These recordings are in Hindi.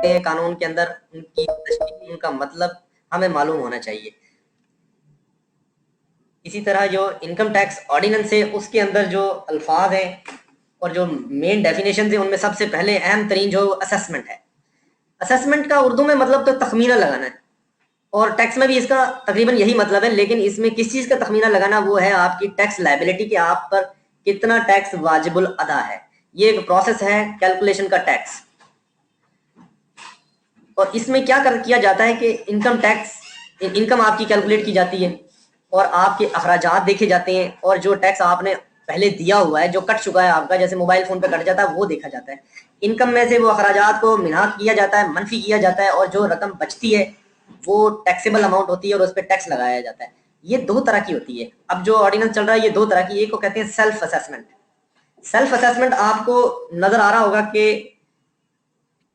हैं कानून के अंदर, उनकी तशरीह, उनका मतलब हमें मालूम होना चाहिए। इसी तरह जो इनकम टैक्स ऑर्डिनेंस है उसके अंदर जो अल्फाज हैं और जो मेन डेफिनेशन है उनमें सबसे पहले अहम तरीन जो असेसमेंट है। असेसमेंट का उर्दू में मतलब तो तखमीना लगाना है, और टैक्स में भी इसका तकरीबन यही मतलब है, लेकिन इसमें किस चीज़ का तखमीना लगाना, वो है आपकी टैक्स लायबिलिटी कि आप पर कितना टैक्स वाजिबुल अदा है। ये एक प्रोसेस है कैलकुलेशन का टैक्स। और इसमें क्या किया जाता है कि इनकम टैक्स, इनकम आपकी कैलकुलेट की जाती है और आपके अखराजात देखे जाते हैं, और जो टैक्स आपने पहले दिया हुआ है, जो कट चुका है आपका, जैसे मोबाइल फोन पे कट जाता है, वो देखा जाता है। इनकम में से वो अखराजात को मिन्हा किया जाता है, मनफी किया जाता है, और जो रकम बचती है वो टैक्सेबल अमाउंट होती है और उस पर टैक्स लगाया जाता है। ये दो तरह की होती है। अब जो ऑर्डिनेंस चल रहा है ये दो तरह की, एक को कहते हैं सेल्फ असेसमेंट। सेल्फ असेसमेंट आपको नजर आ रहा होगा कि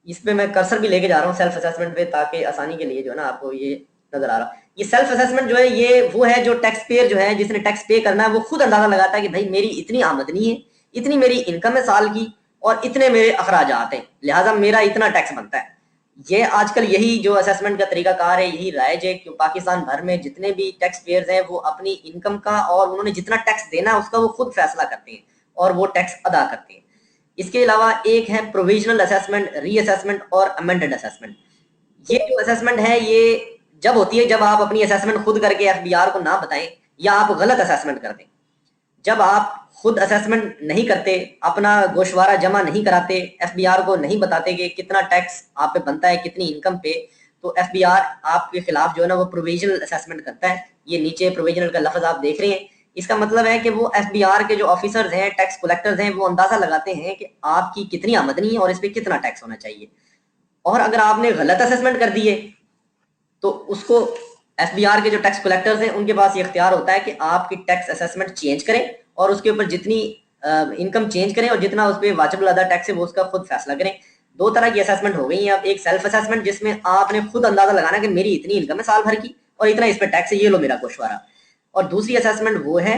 इस पे मैं कर्सर भी लेके जा रहा हूँ सेल्फ असेसमेंट पे, ताकि आसानी के लिए जो है ना आपको ये नजर आ रहा है। ये सेल्फ असेसमेंट जो है ये वो है जो टैक्स पेयर जो है, जिसने टैक्स पे करना है, वो खुद अंदाजा लगाता है कि भाई मेरी इतनी आमदनी है, इतनी मेरी इनकम है साल की, और इतने मेरे अखराजात हैं, लिहाजा मेरा इतना टैक्स बनता है। ये आजकल यही जो असेसमेंट का तरीकाकार है यही राइज है कि पाकिस्तान भर में जितने भी टैक्स पेयर्स हैं वो अपनी इनकम का और उन्होंने जितना टैक्स देना है उसका वो खुद फैसला करते हैं और वो टैक्स अदा करते हैं। इसके अलावा एक है प्रोविजनल असेसमेंट, रीअसेसमेंट और अमेंडेड असेसमेंट। ये जो असेसमेंट है ये जब होती है जब आप अपनी असेसमेंट खुद करके एफबीआर को ना बताएं या आप गलत असेसमेंट कर दें। जब आप खुद असेसमेंट नहीं करते, अपना गोशवारा जमा नहीं कराते, एफबीआर को नहीं बताते कि कितना टैक्स आप पे बनता है, कितनी इनकम पे, तो एफबीआर आपके खिलाफ जो है ना वो प्रोविजनल असेसमेंट करता है। ये नीचे प्रोविजनल का लफ्ज आप देख रहे हैं। इसका मतलब है कि वो एफबीआर के जो ऑफिसर्स हैं, टैक्स कलेक्टर्स हैं, वो अंदाजा लगाते हैं कि आपकी कितनी आमदनी है और इस पर कितना टैक्स होना चाहिए। और अगर आपने गलत असेसमेंट कर दिए तो उसको एफबीआर के जो टैक्स कलेक्टर्स हैं उनके पास ये इख्तियार होता है कि आपकी टैक्स असेसमेंट चेंज करें और उसके ऊपर जितनी इनकम चेंज करें और जितना उस पर वाजिब अदा टैक्स है वो उसका खुद फैसला करें। दो तरह की असेसमेंट हो गई है। अब एक सेल्फ असेसमेंट जिसमें आपने खुद अंदाजा लगाना कि मेरी इतनी इनकम है साल भर की और इतना इस पर टैक्स है, ये लो मेरा गोशवारा। और दूसरी असेसमेंट वो है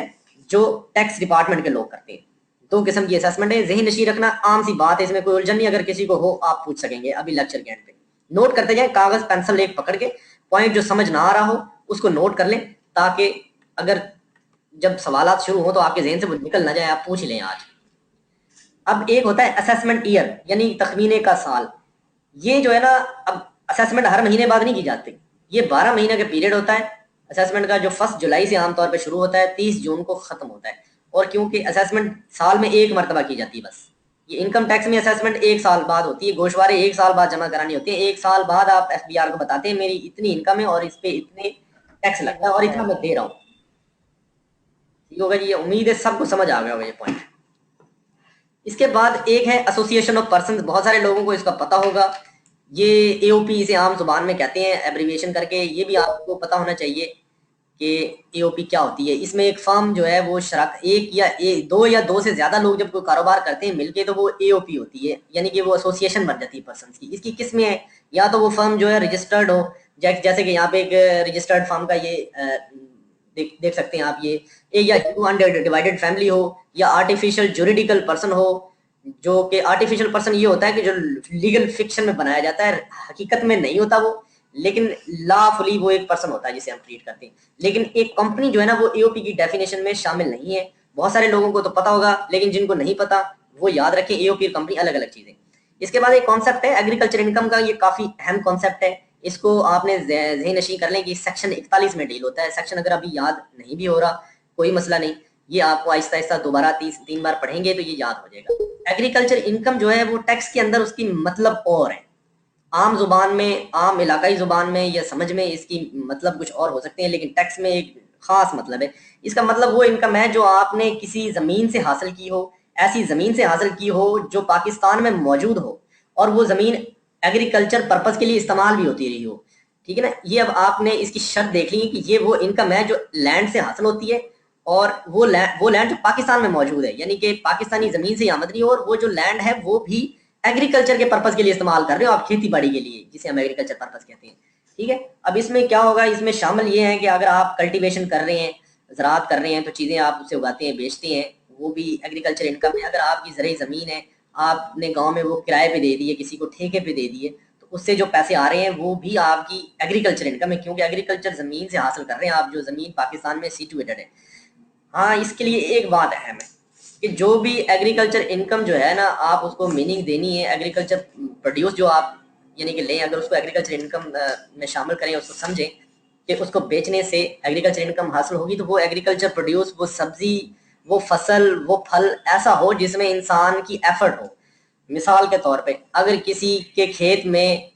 जो टैक्स डिपार्टमेंट के लोग करते हैं। दो किस्म की असेसमेंट है, ज़हन नशीं रखना आम सी बात है, इसमें कोई उलझन नहीं। अगर किसी को हो आप पूछ सकेंगे अभी लेक्चर के एंड पे। नोट करते जाएं, कागज पेंसिल एक पकड़ के, पॉइंट जो समझ ना आ रहा हो उसको नोट कर लें, ताकि अगर जब सवालात शुरू हो तो आपके जहन से वो निकल ना जाए, आप पूछ लें आज। अब एक होता है असेसमेंट ईयर, यानी तखमीने का साल। ये जो है ना, अब असेसमेंट हर महीने बाद नहीं की जाती, ये 12 महीने का पीरियड होता है असेसमेंट का, जो 1 जुलाई से आमतौर पर शुरू होता है, 30 जून को खत्म होता है। और क्योंकि असेसमेंट साल में एक मरतबा की जाती है बस, ये इनकम टैक्स में असेसमेंट 1 साल बाद होती है, गोशवारे 1 साल बाद जमा करानी होती है। 1 साल बाद आप एफबीआर को बताते हैं मेरी इतनी इनकम है और इस पे इतने टैक्स लगता है और इतना मैं दे रहा हूँ। ठीक होगा जी, ये उम्मीद है सबको समझ आ गया होगा ये पॉइंट। इसके बाद एक है एसोसिएशन ऑफ पर्सन, बहुत सारे लोगों को इसका पता होगा, ये एओपी इसे आम जुबान में कहते हैं एब्रीविएशन करके। ये भी आपको पता होना चाहिए कि एओपी क्या होती है। इसमें एक फर्म जो है वो एक या दो या दो से ज्यादा लोग जब कोई कारोबार करते हैं मिलके तो वो एओपी होती है, यानी कि वो एसोसिएशन बन जाती है पर्सन की। इसकी किस्में है, या तो वो फर्म जो है रजिस्टर्ड हो, जैसे कि यहाँ पे एक रजिस्टर्ड फर्म का ये देख सकते हैं आप, ये या हिंदू अनडिवाइडेड फैमिली हो, या आर्टिफिशियल जुरिडिकल पर्सन हो। जो कि आर्टिफिशियल पर्सन ये होता है कि जो लीगल फिक्शन में बनाया जाता है, हकीकत में नहीं होता वो, लेकिन लॉफुली वो एक पर्सन होता है जिसे हम ट्रीट करते हैं। लेकिन एक कंपनी जो है ना वो एओपी की डेफिनेशन में शामिल नहीं है। बहुत सारे लोगों को तो पता होगा, लेकिन जिनको नहीं पता वो याद रखें, एओपी और कंपनी अलग अलग चीजें। इसके बाद एक कॉन्सेप्ट है एग्रीकल्चर इनकम का, ये काफी अहम कॉन्सेप्ट है। इसको आपने ज़हन नशीं कर लें कि सेक्शन 41 में डील होता है। सेक्शन अगर अभी याद नहीं भी हो रहा कोई मसला नहीं, ये आपको आहिस्ता आहिस्ता दोबारा 3 बार पढ़ेंगे तो ये याद हो जाएगा। एग्रीकल्चर इनकम जो है वो टैक्स के अंदर उसकी मतलब और है। आम जुबान में, आम इलाकाई जुबान में या समझ में इसकी मतलब कुछ और हो सकते हैं, लेकिन टैक्स में एक खास मतलब है। इसका मतलब वो इनकम है जो आपने किसी जमीन से हासिल की हो, ऐसी जमीन से हासिल की हो जो पाकिस्तान में मौजूद हो और वो जमीन एग्रीकल्चर पर्पज के लिए इस्तेमाल भी होती रही हो। ठीक है ना। ये अब आपने इसकी शर्त देख ली कि ये वो इनकम है जो लैंड से हासिल होती है, और वो लैंड जो पाकिस्तान में मौजूद है, यानी कि पाकिस्तानी जमीन से आमदनी हो, और वो जो लैंड है वो भी एग्रीकल्चर के पर्पज के लिए इस्तेमाल कर रहे हो आप, खेती बाड़ी के लिए, जिसे हम एग्रीकल्चर पर्पज कहते हैं। ठीक है। अब इसमें क्या होगा, इसमें शामिल ये है कि अगर आप कल्टीवेशन कर रहे हैं, ज़राअत कर रहे हैं, तो चीज़ें आप उससे उगाते हैं, बेचते हैं, वो भी एग्रीकल्चर इनकम है। अगर आपकी ज़रूरी ज़मीन है, आपने गांव में वो किराए पे दे दी है, किसी को ठेके पे दे दी है, तो उससे जो पैसे आ रहे हैं वो भी आपकी एग्रीकल्चर इनकम है, क्योंकि एग्रीकल्चर जमीन से हासिल कर रहे हैं आप, जो जमीन पाकिस्तान में सिचुएटेड है। हाँ, इसके लिए एक बात अहम है कि जो भी एग्रीकल्चर इनकम जो है ना, आप उसको मीनिंग देनी है। एग्रीकल्चर प्रोड्यूस जो आप यानी कि लें, अगर उसको एग्रीकल्चर इनकम में शामिल करें, उसको समझें कि उसको बेचने से एग्रीकल्चर इनकम हासिल होगी, तो वो एग्रीकल्चर प्रोड्यूस, वो सब्जी, वो फसल, वो फल ऐसा हो जिसमें इंसान की एफर्ट हो। मिसाल के तौर पे अगर किसी के खेत में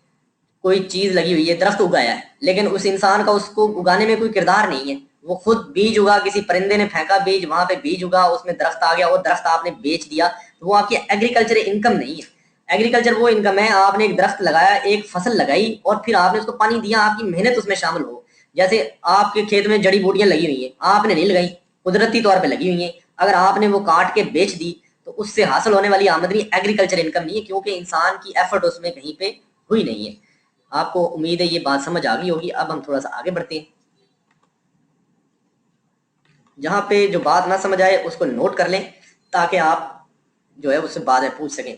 कोई चीज लगी हुई है, दरख्त उगाया है, लेकिन उस इंसान का उसको उगाने में कोई किरदार नहीं है, वो खुद बीज उगा, किसी परिंदे ने फेंका बीज, वहां पे बीज उगा, उसमें दरख्त आ गया, वो दरख्त आपने बेच दिया, तो वो आपकी एग्रीकल्चर इनकम नहीं है। एग्रीकल्चर वो इनकम है, आपने एक दरख्त लगाया, एक फसल लगाई और फिर आपने उसको पानी दिया, आपकी मेहनत उसमें शामिल हो। जैसे आपके खेत में जड़ी बूटियां लगी हुई हैं, आपने नहीं लगाई, कुदरती तौर पर लगी हुई हैं, अगर आपने वो काट के बेच दी तो उससे हासिल होने वाली आमदनी एग्रीकल्चर इनकम नहीं है, क्योंकि इंसान की एफर्ट उसमें कहीं पे हुई नहीं है। आपको उम्मीद है ये बात समझ आ गई होगी। अब हम थोड़ा सा आगे बढ़ते हैं। जहां पे जो बात ना समझ आए उसको नोट कर लें, ताकि आप जो है उससे बाद में पूछ सकें।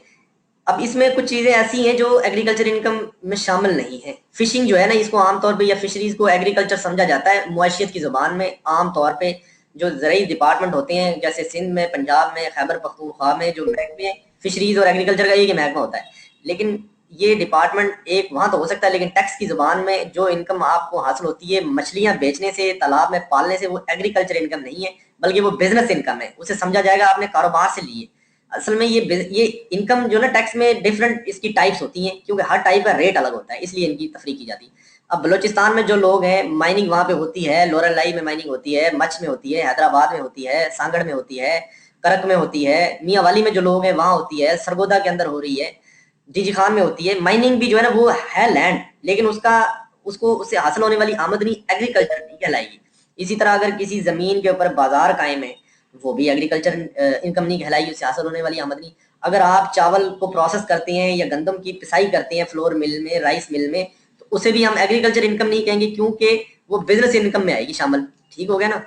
अब इसमें कुछ चीजें ऐसी हैं जो एग्रीकल्चर इनकम में शामिल नहीं है। फिशिंग जो है ना, इसको आमतौर पे, या फिशरीज को एग्रीकल्चर समझा जाता है मुआशियत की जुबान में। आमतौर पे जो ज़राई डिपार्टमेंट होते हैं, जैसे सिंध में, पंजाब में, खैबर पख्तूनख्वा में, जो महकमे फिशरीज और एग्रीकल्चर का एक ही महकमा होता है, लेकिन ये डिपार्टमेंट एक वहां तो हो सकता है, लेकिन टैक्स की जुबान में जो इनकम आपको हासिल होती है मछलियां बेचने से, तालाब में पालने से, वो एग्रीकल्चर इनकम नहीं है, बल्कि वो बिजनेस इनकम है। उसे समझा जाएगा आपने कारोबार से लिए। असल में ये इनकम जो ना, टैक्स में डिफरेंट इसकी टाइप्स होती हैं, क्योंकि हर टाइप का रेट अलग होता है, इसलिए इनकी तफरीक की जाती है। अब बलोचिस्तान में जो लोग हैं, माइनिंग वहां पे होती है, लोरलाई में माइनिंग होती है, मच में होती है, हैदराबाद में होती है, सांगड़ में होती है, करक में होती है, मियाँ वाली में जो लोग हैं वहां होती है, सरगोदा के अंदर हो रही है, डीजी खान में होती है। माइनिंग भी जो है ना, वो है लैंड, लेकिन उसको उससे हासिल होने वाली आमदनी एग्रीकल्चर नहीं कहलाएगी। इसी तरह अगर किसी जमीन के ऊपर बाजार कायम है, वो भी एग्रीकल्चर इनकम नहीं कहलाएगी, उससे हासिल होने वाली आमदनी। अगर आप चावल को प्रोसेस करते हैं या गंदम की पिसाई करते हैं फ्लोर मिल में, राइस मिल में, तो उसे भी हम एग्रीकल्चर इनकम नहीं कहेंगे, क्योंकि वो बिजनेस इनकम में आएगी शामिल। ठीक हो गया ना।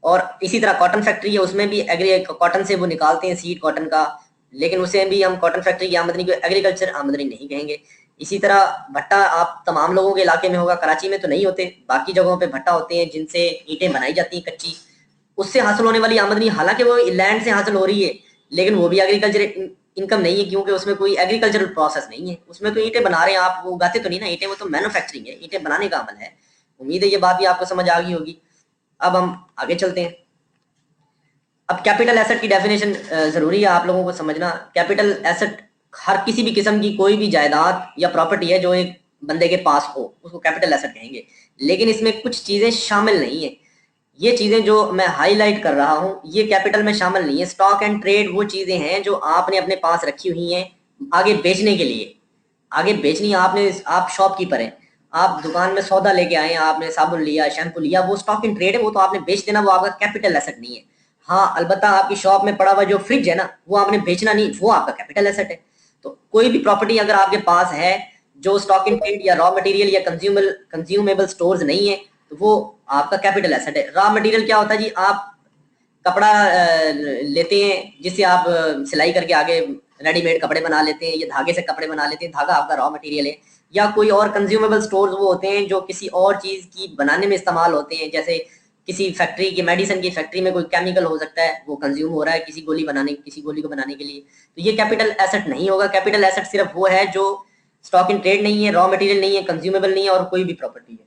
और इसी तरह कॉटन फैक्ट्री है, उसमें भी कॉटन से वो निकालते हैं सीड कॉटन का, लेकिन उसे भी हम कॉटन फैक्ट्री की आमदनी को एग्रीकल्चर आमदनी नहीं कहेंगे। इसी तरह भट्टा आप तमाम लोगों के इलाके में होगा, कराची में तो नहीं होते, बाकी जगहों पे भट्टा होते हैं जिनसे ईंटें बनाई जाती हैं कच्ची, उससे हासिल होने वाली आमदनी, हालांकि वो लैंड से हासिल हो रही है, लेकिन वो भी एग्रीकल्चर इनकम नहीं है, क्योंकि उसमें कोई एग्रीकल्चरल प्रोसेस नहीं है। उसमें तो ईंटें बना रहे हैं आप, वो उगाते तो नहीं ना ईंटें, वो तो मैन्युफैक्चरिंग है, ईंटें बनाने का अमल है। उम्मीद है ये बात भी आपको समझ आ गई होगी। अब हम आगे चलते हैं। अब कैपिटल एसेट की डेफिनेशन जरूरी है आप लोगों को समझना। कैपिटल एसेट हर किसी भी किस्म की कोई भी जायदाद या प्रॉपर्टी है जो एक बंदे के पास हो, उसको कैपिटल एसेट कहेंगे। लेकिन इसमें कुछ चीजें शामिल नहीं है। ये चीजें जो मैं हाईलाइट कर रहा हूं, ये कैपिटल में शामिल नहीं है। स्टॉक एंड ट्रेड वो चीजें हैं जो आपने अपने पास रखी हुई हैं आगे बेचने के लिए। आगे बेचनी है आपने, आप शॉपकीपर हैं, आप दुकान में सौदा लेके आए, आपने साबुन लिया, शैम्पू लिया, वो स्टॉक इन ट्रेड है, वो तो आपने बेच देना, वो आपका कैपिटल एसेट नहीं है। हाँ, अलबत्ता आपकी शॉप में पड़ा हुआ जो फ्रिज है ना, वो आपने बेचना नहीं, वो आपका कैपिटल एसेट है। तो कोई भी प्रॉपर्टी अगर आपके पास है जो स्टॉक इन ट्रेड या रॉ मटेरियल या कंज्यूमेबल स्टोर्स नहीं है, तो वो आपका कैपिटल एसेट है। रॉ मटेरियल क्या होता है जी? आप कपड़ा लेते हैं जिससे आप सिलाई करके आगे रेडीमेड कपड़े बना लेते हैं, या धागे से कपड़े बना लेते हैं, धागा आपका रॉ मटेरियल है। या कोई और कंज्यूमेबल स्टोर्स वो होते हैं जो किसी और चीज की बनाने में इस्तेमाल होते हैं, जैसे किसी फैक्ट्री की, मेडिसिन की फैक्ट्री में कोई केमिकल हो सकता है, वो कंज्यूम हो रहा है किसी गोली को बनाने के लिए, तो ये कैपिटल एसेट नहीं होगा। कैपिटल एसेट सिर्फ वो है जो स्टॉक इन ट्रेड नहीं है, रॉ मटेरियल नहीं है, कंज्यूमेबल नहीं है, और कोई भी प्रॉपर्टी है।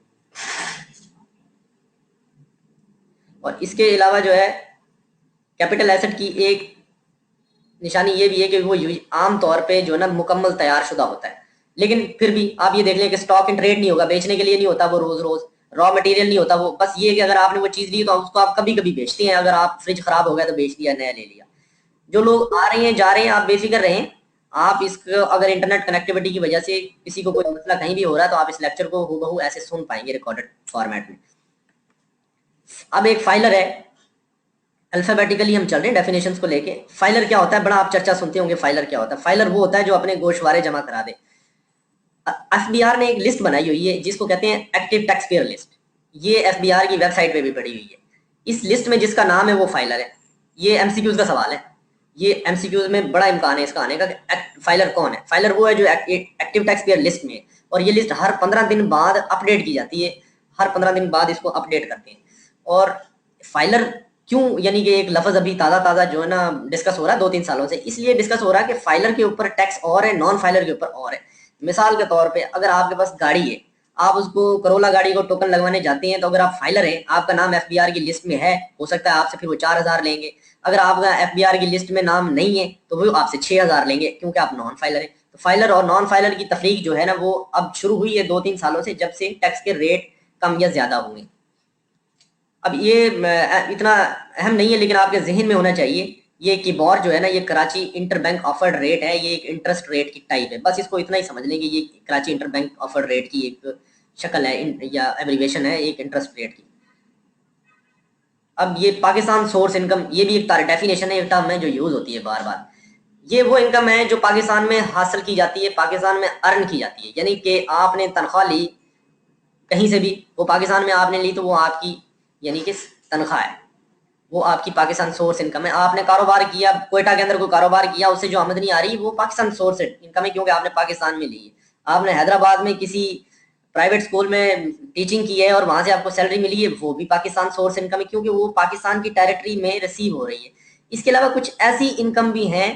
और इसके अलावा जो है कैपिटल एसेट की एक निशानी ये भी है कि वो आम तौर पे जो है ना मुकम्मल तैयार शुदा होता है। लेकिन फिर भी आप ये देख लें कि स्टॉक इन ट्रेड नहीं होगा, बेचने के लिए नहीं होता वो रोज रोज, रॉ मटेरियल नहीं होता वो, बस ये कि अगर आपने वो चीज ली तो उसको आप कभी कभी बेचते हैं। अगर आप फ्रिज खराब हो गया तो बेच दिया, नया ले लिया। जो लोग आ रहे हैं जा रहे हैं, आप बेफिक्र रहें। आप इसको अगर इंटरनेट कनेक्टिविटी की वजह से किसी को कोई मसला कहीं भी हो रहा है, तो आप इस लेक्चर को हूबहू ऐसे सुन पाएंगे रिकॉर्डेड फॉर्मेट में। अब एक फाइलर है, अल्फाबेटिकली हम चल रहे हैं डेफिनेशंस को लेके। फाइलर क्या होता है? बड़ा आप चर्चा सुनते होंगे फाइलर क्या होता है। फाइलर वो होता है जो अपने गोशवारे जमा करा दे। एफबीआर ने एक लिस्ट बनाई हुई है जिसको कहते हैं एक्टिव टैक्स पेयर लिस्ट। ये एफबीआर की वेबसाइट पे भी पड़ी हुई है। इस लिस्ट में जिसका नाम है वो फाइलर है। ये एमसीक्यूज का सवाल है, ये एमसीक्यूज में बड़ा इम्कान है इसका आने का। फाइलर कौन है? फाइलर वो है जो एक्टिव टैक्स पेयर लिस्ट में है। और ये लिस्ट हर 15 दिन बाद अपडेट की जाती है, हर 15 दिन बाद इसको अपडेट करते हैं। और फाइलर क्यों, यानी कि एक लफ्ज अभी ताज़ा जो है ना डिस्कस हो रहा है 2-3 सालों से, इसलिए डिस्कस हो रहा है कि फाइलर के ऊपर टैक्स और है, नॉन फाइलर के ऊपर और है। मिसाल के तौर पे अगर आपके पास गाड़ी है, आप उसको करोला गाड़ी को टोकन लगवाने जाते हैं, तो अगर आप फाइलर हैं, आपका नाम एफबीआर की लिस्ट में है, हो सकता है आपसे फिर वो 4000 लेंगे। अगर आपका एफबीआर की लिस्ट में नाम नहीं है तो वो आपसे 6000 लेंगे, क्योंकि आप नॉन फाइलर हैं। तो फाइलर और नॉन फाइलर की तफरीक जो है ना वो अब शुरू हुई है 2-3 सालों से, जब से टैक्स के रेट कम या ज्यादा हुए। अब ये इतना अहम नहीं है, लेकिन आपके जहन में होना चाहिए ये किबॉर जो है ना, ये Karachi inter bank offered rate है, ये एक इंटरेस्ट रेट की टाइप है। बस इसको इतना ही समझ लेंगे, ये Karachi inter bank offered rate की एक शक्ल है या एब्रीवेशन है एक इंटरेस्ट रेट की। अब ये पाकिस्तान सोर्स इनकम, ये भी एक डेफिनेशन है, एक टर्म है जो यूज होती है बार बार। ये वो इनकम है जो पाकिस्तान में हासिल की जाती है, पाकिस्तान में अर्न की जाती है, यानी कि आपने तनख्वाह ली कहीं से भी, वो पाकिस्तान में आपने ली तो वो आपकी यानी कि तनख्वाह है, वो आपकी पाकिस्तान सोर्स इनकम है। आपने कारोबार किया, कोयटा के अंदर कोई कारोबार किया, उससे जो आमदनी आ रही है वो पाकिस्तान सोर्स इनकम है, क्योंकि आपने पाकिस्तान में ली है। आपने हैदराबाद में किसी प्राइवेट स्कूल में टीचिंग की है और वहां से आपको सैलरी मिली है, वो भी पाकिस्तान सोर्स इनकम है, क्योंकि वो पाकिस्तान की टेरिटरी में रिसीव हो रही है। इसके अलावा कुछ ऐसी इनकम भी हैं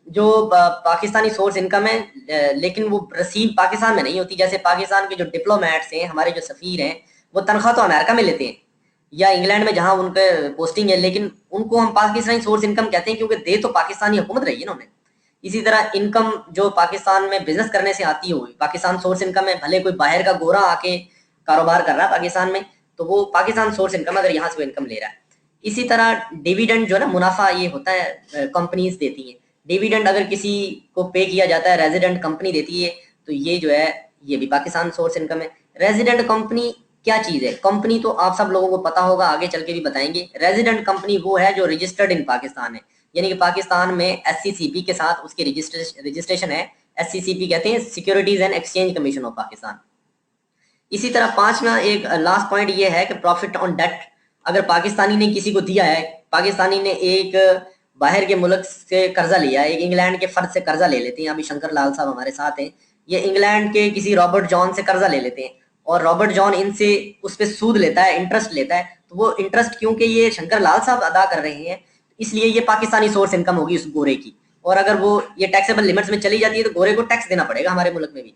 जो पाकिस्तानी सोर्स इनकम है, लेकिन वो रिसीव पाकिस्तान में नहीं होती। जैसे पाकिस्तान के जो डिप्लोमेट्स हैं, हमारे जो सफीर हैं, वो तनख्वाह तो अमेरिका में लेते हैं या इंग्लैंड में जहां उनके पोस्टिंग है, लेकिन उनको हम पाकिस्तानी सोर्स इनकम कहते हैं, क्योंकि दे तो पाकिस्तानी हुकूमत रही है ना उन्हें। इसी तरह इनकम जो पाकिस्तान में बिजनेस करने से आती है वो पाकिस्तान सोर्स इनकम है। भले कोई बाहर का गोरा आके कारोबार कर रहा है पाकिस्तान में, तो वो पाकिस्तान सोर्स इनकम अगर यहाँ से वो इनकम ले रहा है। इसी तरह डिविडेंड जो है ना, मुनाफा ये होता है कंपनीज देती है। डिविडेंड अगर किसी को पे किया जाता है, रेजिडेंट कंपनी देती है, तो ये जो है ये भी पाकिस्तान सोर्स इनकम है। रेजिडेंट कंपनी क्या चीज है? कंपनी तो आप सब लोगों को पता होगा, आगे चल के भी बताएंगे। रेजिडेंट कंपनी वो है जो रजिस्टर्ड इन पाकिस्तान है, यानी कि पाकिस्तान में एससीसीपी के साथ उसकी रजिस्ट्रेशन है। एससीसीपी कहते हैं securities and exchange commission of Pakistan. इसी तरह पांचवा एक लास्ट पॉइंट ये है कि प्रॉफिट ऑन डेट। अगर पाकिस्तानी ने किसी को दिया है, पाकिस्तानी ने एक बाहर के मुल्क से कर्जा लिया है, एक इंग्लैंड के फर्द से कर्जा ले लेते हैं, अभी शंकर लाल साहब हमारे साथ हैं, ये इंग्लैंड के किसी रॉबर्ट जॉन से कर्जा ले लेते हैं और रॉबर्ट जॉन इनसे उस पर सूद लेता है, इंटरेस्ट लेता है, तो वो इंटरेस्ट क्योंकि ये शंकर लाल साहब अदा कर रहे हैं, इसलिए ये पाकिस्तानी सोर्स इनकम होगी उस गोरे की। और अगर वो ये टैक्सेबल लिमिट्स में चली जाती है तो गोरे को टैक्स देना पड़ेगा हमारे मुल्क में भी।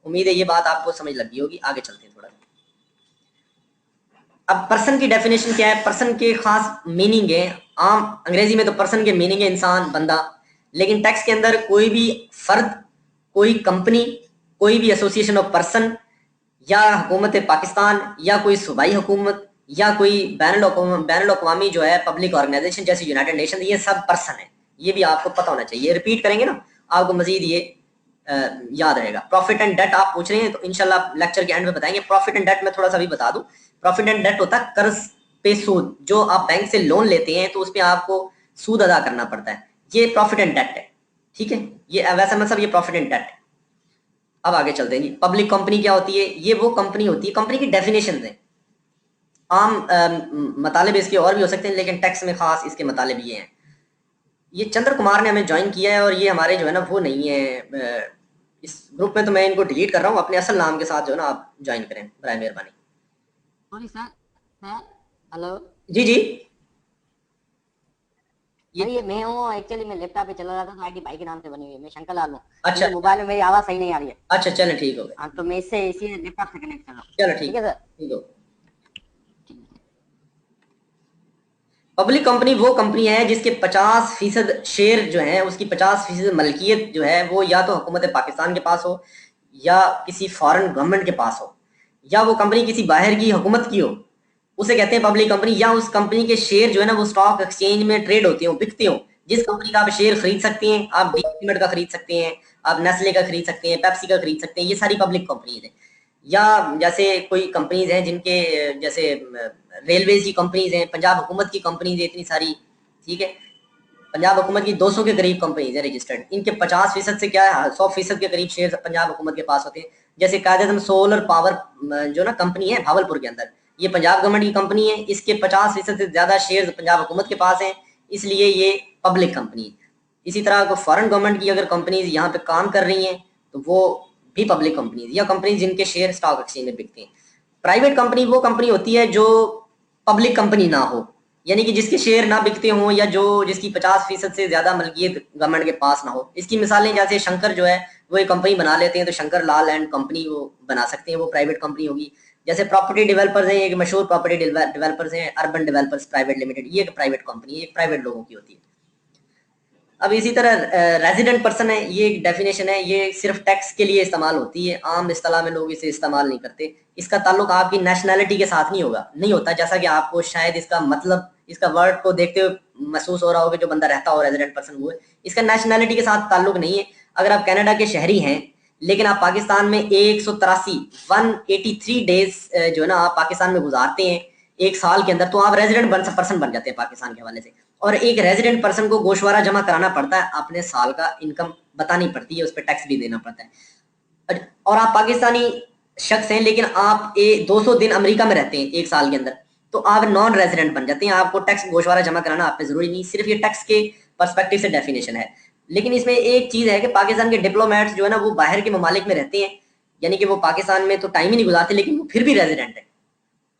उम्मीद है ये बात आपको समझ लगी होगी। आगे चलते हैं थोड़ा। अब पर्सन की डेफिनेशन क्या है? पर्सन के खास मीनिंग है। आम अंग्रेजी में तो पर्सन के मीनिंग है इंसान, बंदा, लेकिन टैक्स के अंदर कोई भी फर्द, कोई कंपनी, कोई भी एसोसिएशन ऑफ पर्सन या हुकूमत पाकिस्तान या कोई सूबाई हुकूमत या कोई बैनुल अक़वामी जो है पब्लिक ऑर्गेनाइजेशन जैसे यूनाइटेड नेशन, ये सब पर्सन है। ये भी आपको पता होना चाहिए। रिपीट करेंगे ना आपको मजीद ये याद रहेगा। प्रॉफिट एंड डेट आप पूछ रहे हैं तो इंशाल्लाह लेक्चर के एंड में बताएंगे। प्रॉफिट एंड डेट में थोड़ा सा भी बता दूं, प्रॉफिट एंड डेट होता है कर्ज पे सूद। जो आप बैंक से लोन लेते हैं तो उस पर आपको सूद अदा करना पड़ता है, ये प्रॉफिट एंड डेट है। ठीक है, ये वैसा मतलब ये प्रॉफिट एंड डेट है। अब आगे चलते हैं जी। पब्लिक कंपनी क्या होती है? ये वो कंपनी होती है, कंपनी की डेफिनेशन है। आम मतलब इसके और भी हो सकते हैं, लेकिन टैक्स में खास इसके मतलब ये हैं। ये चंद्र कुमार ने हमें ज्वाइन किया है और ये हमारे जो है ना वो नहीं है इस ग्रुप में, तो मैं इनको डिलीट कर रहा हूँ। अपने असल नाम के साथ जो है ना आप ज्वाइन करें बराए मेहरबानी। सॉरी सर, हेलो जी जी, ये मैं हूँ। एक्चुअली मैं लैपटॉप पे चला रहा था तो आईडी भाई के नाम से बनी हुई है। मैं शंकर लाल हूँ। अच्छा मोबाइल में मेरी आवाज सही नहीं आ रही है। अच्छा, चलो ठीक हो गया। हाँ, तो मैं इससे इसी लैपटॉप से कनेक्ट कर रहा हूँ। चलो ठीक है सर, ठीक हो। पब्लिक कंपनी वो कंपनी है जिसके 50% शेयर जो है, उसकी 50% मलकियत जो है वो या तो हुकूमत पाकिस्तान के पास हो या किसी फॉरेन गवर्नमेंट के पास हो, या वो कंपनी किसी बाहर की हुकूमत की हो, उसे कहते हैं पब्लिक कंपनी। या उस कंपनी के शेयर जो है ना वो स्टॉक एक्सचेंज में ट्रेड होते हो, बिकते हो। जिस कंपनी का आप शेयर खरीद सकते हैं, आप डीमेट का खरीद सकते हैं, आप नेस्ले का खरीद सकते हैं, पेप्सी का खरीद सकते हैं, ये सारी पब्लिक कंपनीज है। या जैसे कोई कंपनीज हैं जिनके जैसे रेलवे की कंपनीज हैं, पंजाब हुकूमत की कंपनीज है इतनी सारी। ठीक है, पंजाब हुकूमत की 200 के करीब कंपनीज है रजिस्टर्ड। इनके 50% से क्या है 100% के करीब शेयर पंजाब हुकूमत के पास होते हैं। जैसे कायदे सोलर पावर जो ना कंपनी है भावलपुर के अंदर, ये पंजाब गवर्नमेंट की कंपनी है। इसके 50% से ज्यादा शेयर पंजाब हुकूमत के पास हैं, इसलिए ये पब्लिक कंपनी है। इसी तरह को फॉरेन गवर्नमेंट की अगर कंपनीज यहाँ पे काम कर रही हैं तो वो भी पब्लिक कंपनीज या कंपनीज जिनके शेयर स्टॉक एक्सचेंज में बिकते हैं। प्राइवेट कंपनी वो कंपनी होती है जो पब्लिक कंपनी ना हो, यानी कि जिसके शेयर ना बिकते हों या जो जिसकी 50% से ज्यादा मलकियत गवर्नमेंट के पास ना हो। इसकी मिसालें जैसे शंकर जो है वो एक कंपनी बना लेते हैं तो शंकर लाल एंड कंपनी वो बना सकते हैं, वो प्राइवेट कंपनी होगी। जैसे प्रॉपर्टी डेवलपर्स हैं, एक मशहूर प्रॉपर्टी डेवलपर्स हैं अर्बन डेवलपर्स प्राइवेट लिमिटेड, ये एक प्राइवेट कंपनी है, एक प्राइवेट लोगों की होती है। अब इसी तरह रेजिडेंट पर्सन है, ये एक डेफिनेशन है, ये सिर्फ टैक्स के लिए इस्तेमाल होती है, आम इस्तेलाह में लोग इसे इस्तेमाल नहीं करते। इसका ताल्लुक आपकी नेशनैलिटी के साथ नहीं होता, जैसा कि आपको शायद इसका मतलब इसका वर्ड को देखते हुए महसूस हो रहा होगा, जो बंदा रहता हो रेजिडेंट पर्सन वो है। इसका नेशनैलिटी के साथ ताल्लुक नहीं है। अगर आप कनाडा के शहरी हैं लेकिन आप पाकिस्तान में 183 डेज जो है ना आप पाकिस्तान में गुजारते हैं एक साल के अंदर, तो आप रेजिडेंट पर्सन बन जाते हैं पाकिस्तान के हवाले से। और एक रेजिडेंट पर्सन को गोशवारा जमा कराना पड़ता है, अपने साल का इनकम बतानी पड़ती है, उस पर टैक्स भी देना पड़ता है। और आप पाकिस्तानी शख्स हैं लेकिन आप 200 दिन अमेरिका में रहते हैं एक साल के अंदर, तो आप नॉन रेजिडेंट बन जाते हैं, आपको टैक्स गोशवारा जमा कराना आप पे जरूरी नहीं। सिर्फ ये टैक्स के पर्सपेक्टिव से डेफिनेशन है। लेकिन इसमें एक चीज है कि पाकिस्तान के डिप्लोमेट्स जो है ना वो बाहर के ममालिक में रहते हैं, यानी कि वो पाकिस्तान में तो टाइम ही नहीं गुजारते लेकिन वो फिर भी रेजिडेंट है।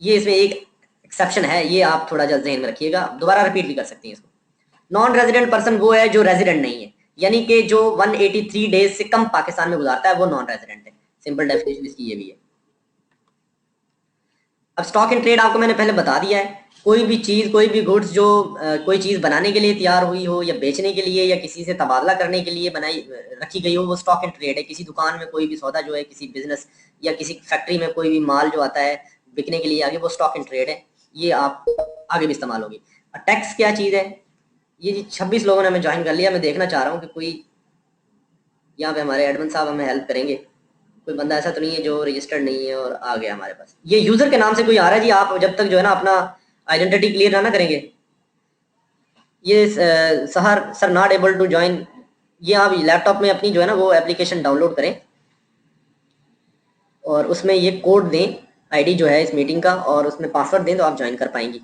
ये इसमें एक एक्सेप्शन है, ये आप थोड़ा सा जहन में रखिएगा, दोबारा रिपीट भी कर सकते हैं इसको। नॉन रेजिडेंट पर्सन वो है जो रेजिडेंट नहीं है, यानी कि जो 183 डेज से कम पाकिस्तान में गुजारता है वो नॉन रेजिडेंट है। सिंपल डेफिनेशन इसकी ये भी है। अब स्टॉक इन ट्रेड आपको मैंने पहले बता दिया है, कोई भी चीज कोई भी गुड्स जो कोई चीज बनाने के लिए तैयार हुई हो या बेचने के लिए या किसी से तबादला करने के लिए बनाई रखी गई हो, वो स्टॉक इन ट्रेड है। किसी दुकान में कोई भी सौदा जो है, किसी बिजनेस या किसी फैक्ट्री में कोई भी माल जो आता है बिकने के लिए आगे, वो स्टॉक इन ट्रेड है। ये आप आगे भी इस्तेमाल होगी। टैक्स क्या चीज है, ये जी 26 लोगों ने हमें ज्वाइन कर लिया। मैं देखना चाह रहा हूँ कि कोई यहाँ पे हमारे एडमिन साहब हमें हेल्प करेंगे। कोई बंदा ऐसा तो नहीं है जो रजिस्टर्ड नहीं है और आ गया हमारे पास। ये यूजर के नाम से कोई आ रहा है जी, आप जब तक जो है ना अपना आइडेंटिटी क्लियर ना करेंगे। ये Sahar sir not able to join, ये आप लैपटॉप में अपनी जो है ना वो एप्लीकेशन डाउनलोड करें और उसमें ये कोड दें, आईडी जो है इस मीटिंग का, और उसमें पासवर्ड दें तो आप ज्वाइन कर पाएंगी।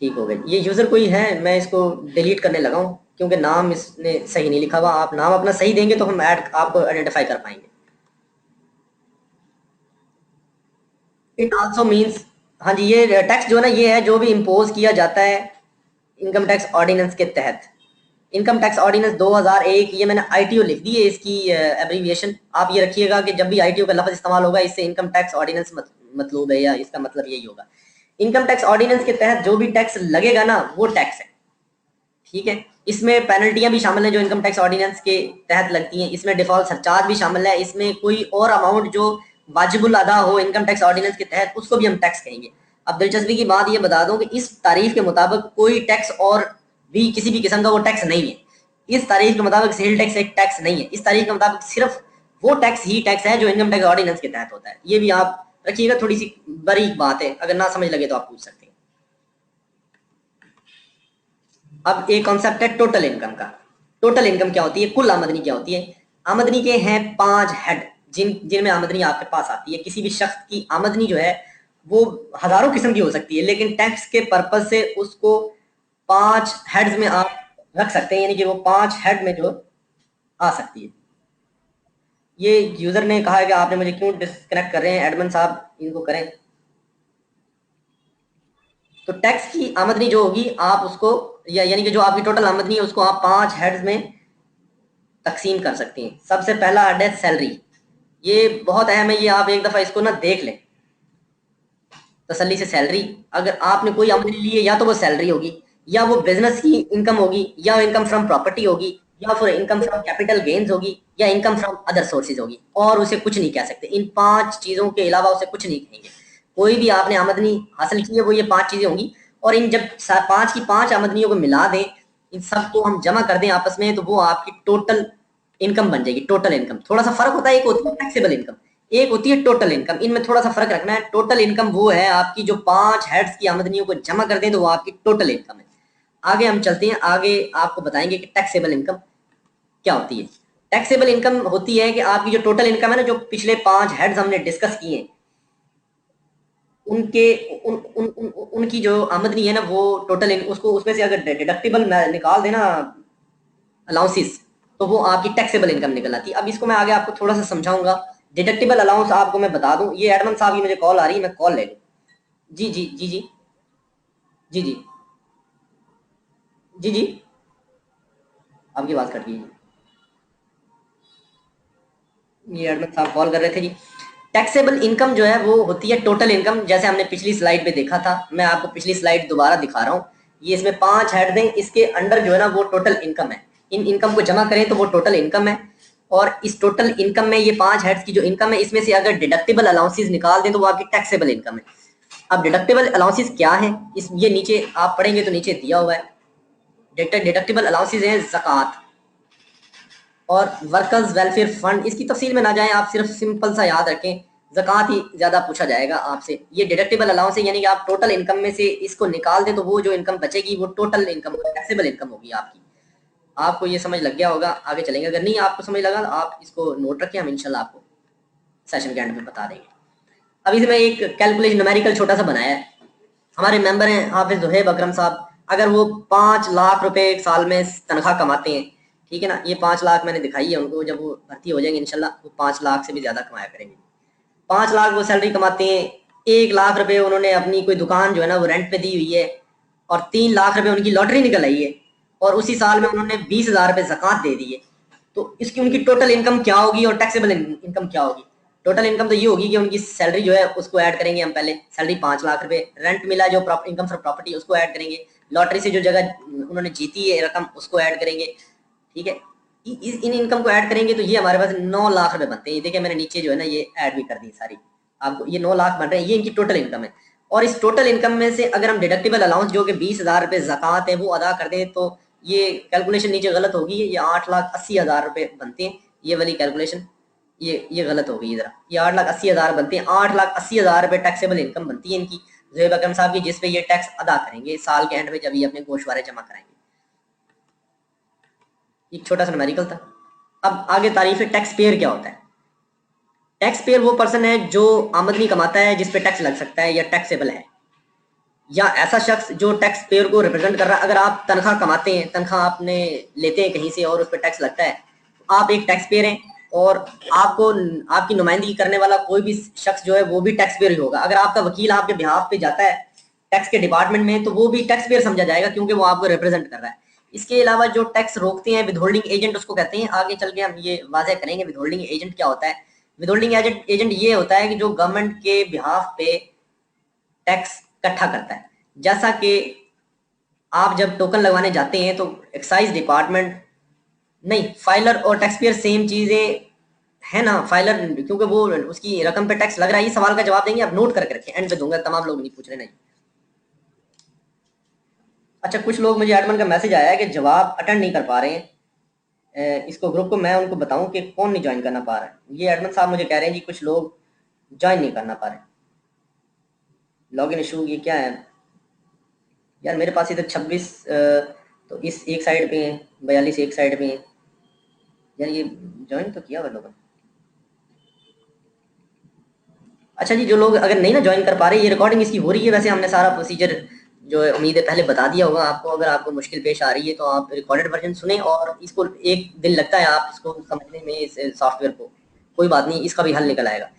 ठीक हो गया। ये यूजर कोई है, मैं इसको डिलीट करने लगा हूँ क्योंकि नाम इसने सही नहीं लिखा हुआ। आप नाम अपना सही देंगे तो हम आपको आइडेंटिफाई कर पाएंगे। इट आल्सो मीन्स, हाँ जी, ये टैक्स जो है ना ये है जो भी इम्पोज किया जाता है इनकम टैक्स ऑर्डिनेंस के तहत। इनकम टैक्स ऑर्डिनेंस 2001, ये मैंने आईटीओ लिख दी है इसकी एब्रीविएशन। आप ये रखिएगा कि जब भी आईटीओ का लफ्ज इस्तेमाल होगा इससे इनकम टैक्स ऑर्डिनेंस मतलब है, या इसका मतलब यही होगा। इनकम टैक्स ऑर्डिनेंस के तहत जो भी टैक्स लगेगा ना वो टैक्स है, ठीक है। इसमें पेनल्टियां भी शामिल हैं जो इनकम टैक्स ऑर्डिनेंस के तहत लगती हैं, इसमें डिफॉल्ट सरचार्ज भी शामिल है, इसमें कोई और अमाउंट जो वाजिबुल अदा हो इनकम टैक्स ऑर्डिनेंस के तहत उसको भी हम टैक्स कहेंगे। अब दिलचस्पी की बात ये बता दूं कि इस तारीफ के मुताबिक कोई टैक्स और भी किसी भी किस्म का वो टैक्स नहीं है। इस तारीफ के मुताबिक सेल टैक्स एक टैक्स नहीं है। इस तारीफ के मुताबिक सिर्फ वो टैक्स ही टैक्स है जो इनकम टैक्स ऑर्डिनेंस के तहत होता है। ये भी आप रखिएगा, थोड़ी सी बारीक बात है, अगर ना समझ लगे तो आप पूछ सकते हैं। अब एक कॉन्सेप्ट है टोटल इनकम का। टोटल इनकम क्या होती है, कुल आमदनी क्या होती है। आमदनी के हैं 5 हेड जिनमें आमदनी आपके पास आती है। किसी भी शख्स की आमदनी जो है वो हजारों किस्म की हो सकती है, लेकिन टैक्स के पर्पज से उसको 5 हेड्स में आप रख सकते हैं, यानी कि वो 5 हेड में जो आ सकती है। ये यूजर ने कहा है कि आपने मुझे क्यों डिस्कनेक्ट कर रहे हैं, एडमिन साहब इनको करें। तो टैक्स की आमदनी जो होगी आप उसको यानी कि जो आपकी टोटल आमदनी है उसको आप 5 हेड्स में तकसीम कर सकते हैं। सबसे पहला हेड है सैलरी। ये बहुत अहम है, ये आप एक दफा इसको ना देख लें तसल्ली से। सैलरी, अगर आपने कोई आमदनी ली है या तो वो सैलरी होगी, या वो बिजनेस की इनकम होगी, या इनकम फ्रॉम प्रॉपर्टी होगी, या फिर इनकम फ्रॉम कैपिटल गेन्स होगी, या इनकम फ्रॉम अदर सोर्सेज होगी, और उसे कुछ नहीं कह सकते। इन 5 चीजों के अलावा उसे कुछ नहीं कहेंगे। कोई भी आपने आमदनी हासिल की है वो ये 5 चीजें होंगी, और इन जब 5 की 5 आमदनियों को मिला दें, इन सबको हम जमा कर दें आपस में, तो वो आपकी टोटल इनकम बन जाएगी। टोटल इनकम थोड़ा सा फर्क होता है, एक होती है टैक्सेबल इनकम, एक होती है टोटल इनकम। इनमें थोड़ा सा फर्क रखना है। टोटल इनकम वो है आपकी जो 5 हेड्स की आमदनियों को जमा कर दें तो वो आपकी टोटल इनकम है। आगे हम चलते हैं, आगे आपको बताएंगे कि टैक्सेबल इनकम क्या होती है। टैक्सेबल इनकम होती है कि आपकी जो टोटल इनकम है ना, जो पिछले 5 हेड्स हमने डिस्कस किए हैं उनके उनकी जो आमदनी है ना वो टोटल उसको उसमें से अगर डिडक्टिबल निकाल देना अलाउंसेस, तो वो आपकी टैक्सेबल इनकम निकल आती है। अब इसको मैं आगे आपको थोड़ा सा समझाऊंगा। डिडक्टिबल अलाउंस आपको मैं बता दूं, ये एडमन साहब की मुझे कॉल आ रही है, मैं कॉल ले लूं। जी जी जी जी जी जी जी जी, आपकी बात कट गई। ये एडमिन साहब कॉल कर रहे थे जी। टैक्सेबल इनकम जो है वो होती है टोटल इनकम, जैसे हमने पिछली स्लाइड पे देखा था। मैं आपको पिछली स्लाइड दोबारा दिखा रहा हूँ। ये इसमें 5 हेड दें, इसके अंडर जो है ना वो टोटल इनकम है। इन इनकम को जमा करें तो वो टोटल इनकम है। और इस टोटल इनकम में ये 5 हेड्स की जो इनकम है, इसमें से अगर डिडक्टेबल अलाउंसेस निकाल दें तो वो आपकी टैक्सेबल इनकम है। अब डिडक्टेबल अलाउंसेस क्या है, इस ये नीचे आप पढ़ेंगे तो नीचे दिया हुआ है। डिडक्टेबल अलाउंसेस हैं ज़कात और वर्कर्स वेलफेयर फंड। इसकी तफसील में ना जाएं, आप सिर्फ सिंपल सा याद रखें, ज़कात ही ज़्यादा पूछा जाएगा आपसे। ये डिडक्टेबल अलाउंस है, यानी कि आप टोटल इनकम में से इसको निकाल दें तो वो जो इनकम बचेगी वो टोटल इनकम, टैक्सेबल इनकम होगी आपकी। आपको ये समझ लग गया होगा, आगे चलेंगे। अगर नहीं आपको समझ लगा आप इसको नोट रखें, हम इंशाल्लाह आपको सेशन के एंड में बता देंगे। अब इसमें एक कैलकुलेशन न्यूमेरिकल छोटा सा बनाया है। हमारे मेंबर हैं हाफिज जोहेब अकरम साहब। अगर वो 5 लाख रुपए एक साल में तनख्वाह कमाते हैं, ठीक है ना, ये 5 लाख मैंने दिखाई है उनको, जब वो भर्ती हो जाएंगे इंशाल्लाह वो 5 लाख से भी ज्यादा कमाया करेंगे। 5 लाख वो सैलरी कमाते हैं। 1 लाख रुपए उन्होंने अपनी कोई दुकान जो है ना वो रेंट पे दी हुई है, और 3 लाख रुपए उनकी लॉटरी निकल आई है, और उसी साल में उन्होंने 20,000 रुपए जक़ात दे दी है। तो इसकी उनकी टोटल इनकम क्या होगी और टैक्सेबल इनकम क्या होगी? टोटल इनकम तो ये होगी कि उनकी सैलरी जो है उसको ऐड करेंगे हम पहले, सैलरी 5 लाख रुपए, रेंट मिला जो इनकम फ्रॉम प्रॉपर्टी उसको ऐड करेंगे, लॉटरी से जो जगह उन्होंने जीती है रकम उसको ऐड करेंगे, ठीक है। इन इनकम को ऐड करेंगे तो ये हमारे पास 9 लाख रुपए बनते हैं। ये देखिए मैंने नीचे जो है ना ये ऐड भी कर दी सारी, आपको ये 9 लाख बन रहे हैं, ये इनकी टोटल इनकम है। और इस टोटल इनकम में से अगर हम डिडक्टेबल अलाउंस जो कि 20,000 रुपए ज़कात है वो अदा कर दें तो ये कैलकुलेशन नीचे गलत होगी, ये 8,80,000 रुपए बनते हैं। ये वाली कैलकुलेशन ये गलत होगी इधर, ये 8,80,000 बनते हैं। 8,80,000 रुपए टैक्सेबल इनकम बनती है इनकी ज़ोहेब अकरम साहब की, जिसपे ये टैक्स अदा करेंगे साल के एंड में जब ये अपने गोशवारे जमा कराएंगे। एक छोटा सा न्यूमेरिकल था। अब आगे तारीफ है टैक्स पेयर क्या होता है। टैक्स पेयर वो पर्सन है जो आमदनी कमाता है जिस पे टैक्स लग सकता है या टैक्सेबल है, या ऐसा शख्स जो टैक्स पेयर को रिप्रेजेंट कर रहा है। अगर आप तनख्वाह कमाते हैं, तनख्वाह आपने लेते हैं कहीं से और उस पर टैक्स लगता है, तो आप एक टैक्स पेयर हैं, और आपको आपकी नुमाइंदगी करने वाला कोई भी शख्स जो है वो भी टैक्स पेयर ही होगा। अगर आपका वकील आपके बिहाफ पे जाता है टैक्स के डिपार्टमेंट में तो वो भी टैक्स पेयर समझा जाएगा, क्योंकि वो आपको रिप्रेजेंट कर रहा है। इसके अलावा जो टैक्स रोकते हैं विदहोल्डिंग एजेंट उसको कहते हैं। आगे चल के हम ये वाज़ेह करेंगे विदहोल्डिंग एजेंट क्या होता है। विदहोल्डिंग एजेंट ये होता है कि जो गवर्नमेंट के बिहाफ पे टैक्स इकट्ठा करता है। जैसा कि आप जब टोकन लगवाने जाते हैं तो एक्साइज डिपार्टमेंट, नहीं फाइलर और टैक्स पेयर सेम चीजें है ना। फाइलर क्योंकि वो उसकी रकम पे टैक्स लग रहा है। ये सवाल का जवाब देंगे, आप नोट करके रखें, एंड पे दूंगा, तमाम लोग नहीं पूछ रहे नहीं। अच्छा, कुछ लोग मुझे एडमिन का मैसेज आया है कि जवाब अटेंड नहीं कर पा रहे हैं। इसको ग्रुप को मैं उनको बताऊं कि कौन नहीं ज्वाइन करना पा रहा है। ये एडमिन साहब मुझे कह रहे हैं जी कुछ लोग ज्वाइन नहीं करना पा रहे, लॉगिन इशू। ये क्या है यार, मेरे पास इधर 26 तो इस एक साइड पे है, 42 एक साइड पे है यार। ये ज्वाइन तो किया हुआ लोगों। अच्छा जी, जो लोग अगर नहीं ना ज्वाइन कर पा रहे, ये रिकॉर्डिंग इसकी हो रही है। वैसे हमने सारा प्रोसीजर जो है उम्मीद है पहले बता दिया होगा आपको। अगर आपको मुश्किल पेश आ रही है तो आप रिकॉर्डेड वर्जन सुने, और इसको एक दिन लगता है आप इसको समझने में इस सॉफ्टवेयर को, कोई बात नहीं, इसका भी हल निकल आएगा।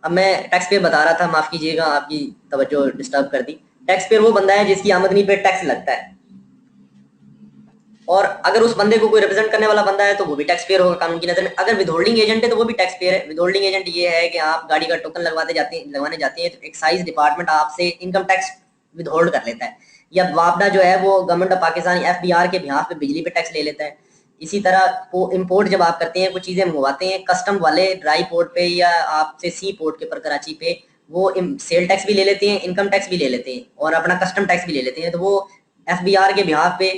अब मैं टैक्स पेयर बता रहा था, माफ़ कीजिएगा आपकी तवज्जो डिस्टर्ब कर दी। टैक्स पेयर वो बंदा है जिसकी आमदनी पे टैक्स लगता है, और अगर उस बंदे को कोई रिप्रेजेंट करने वाला बंदा है तो वो भी टैक्स पेयर होगा कानून की नज़र में। अगर विदहोल्डिंग एजेंट है तो वो भी टैक्स पेयर है। विदहोल्डिंग एजेंट ये है कि आप गाड़ी का टोकन लगवाने जाते हैं तो एक्साइज डिपार्टमेंट आपसे इनकम टैक्स विदहोल्ड कर लेता है, या वापडा जो है वो गवर्नमेंट ऑफ पाकिस्तान FBR के बिहाफ पे बिजली पे टैक्स ले लेता है। इसी तरह वो इम्पोर्ट जब आप करते हैं, कुछ चीज़ें मंगवाते हैं कस्टम वाले ड्राई पोर्ट पे या आपसे सी पोर्ट के पर कराची पे, वो सेल टैक्स भी ले लेते हैं, इनकम टैक्स भी ले लेते हैं, और अपना कस्टम टैक्स भी ले लेते हैं। तो वो FBR के बिहाफ पे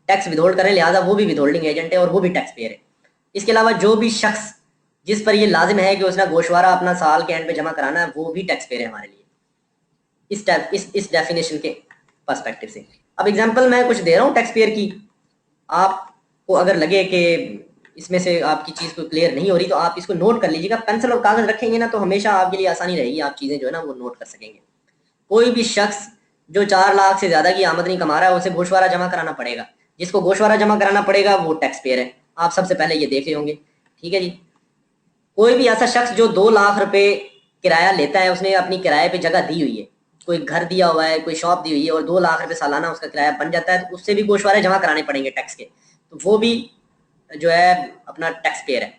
टैक्स विदहोल्ड करें, लिहाजा वो भी विदहोल्डिंग एजेंट है और वो भी टैक्स पेयर है। इसके अलावा जो भी शख्स जिस पर ये लाजिम है कि उसने गोशवारा अपना साल के एंड पे जमा कराना है, वो भी टैक्स पेयर है हमारे लिए इस डेफिनेशन के पर्सपेक्टिव से। अब एग्जांपल मैं कुछ दे रहा हूँ टैक्स पेयर की, आपको अगर लगे कि इसमें से आपकी चीज़ को क्लियर नहीं हो रही तो आप इसको नोट कर लीजिएगा। पेंसिल और कागज रखेंगे ना तो हमेशा आपके लिए आसानी रहेगी, आप चीज़ें जो है ना वो नोट कर सकेंगे। कोई भी शख्स जो 4 लाख से ज्यादा की आमदनी कमा रहा है उसे गोशवारा जमा कराना पड़ेगा। जिसको गोशवारा जमा कराना पड़ेगा वो टैक्स पेयर है। आप सबसे पहले ये देख रहे होंगे। ठीक है जी। कोई भी ऐसा शख्स जो 2 लाख रुपए किराया लेता है, उसने अपनी किराए पे जगह दी हुई है, कोई घर दिया हुआ है, कोई शॉप दी हुई है और 2 लाख रुपए सालाना उसका किराया बन जाता है, तो उससे भी गोशवारे जमा कराने पड़ेंगे टैक्स के। तो वो भी जो है अपना टैक्स पेयर है,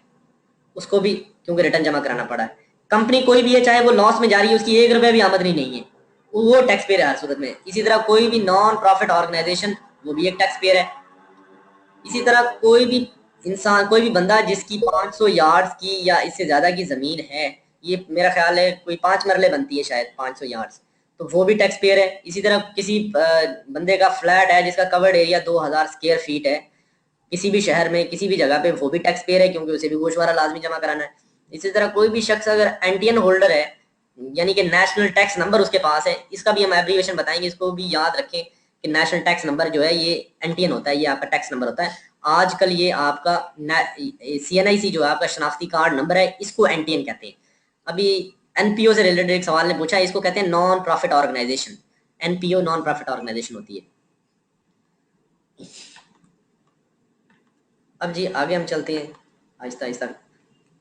उसको भी क्योंकि रिटर्न जमा कराना पड़ा है। कंपनी कोई भी है, चाहे वो लॉस में जा रही है, उसकी 1 रुपये भी आमदनी नहीं है, वो टैक्स पेयर है हर सूरत में। इसी तरह कोई भी नॉन प्रॉफिट ऑर्गेनाइजेशन, वो भी एक टैक्स पेयर है। इसी तरह कोई भी इंसान, कोई भी बंदा जिसकी 500 यार्ड्स की या इससे ज़्यादा की ज़मीन है, ये मेरा ख्याल है कोई 5 मरले बनती है शायद 500 यार्ड्स, तो वो भी टैक्स पेयर है। इसी तरह किसी बंदे का फ्लैट है जिसका कवर्ड एरिया 2000 स्क्वायर फीट है किसी भी शहर में किसी भी जगह पे, वो भी टैक्स पेयर है क्योंकि उसे भी गोशवारा लाजमी जमा कराना है। इसी तरह कोई भी शख्स अगर एनटीएन होल्डर है, यानी कि नेशनल टैक्स नंबर उसके पास है, इसका भी हम एब्रीवेशन बताएंगे, इसको भी याद रखें कि नेशनल टैक्स नंबर जो है ये एनटीएन होता है, ये आपका टैक्स नंबर होता है। आजकल ये आपका सीएनआईसी जो है आपका शनाख्ती कार्ड नंबर है, इसको एनटीएन कहते हैं। अभी एनपीओ से रिलेटेड एक सवाल ने पूछा, इसको कहते हैं non profit organisation. NPO non profit organisation होती है। अब जी आगे हम चलते हैं आहिस्ता आहिस्ता।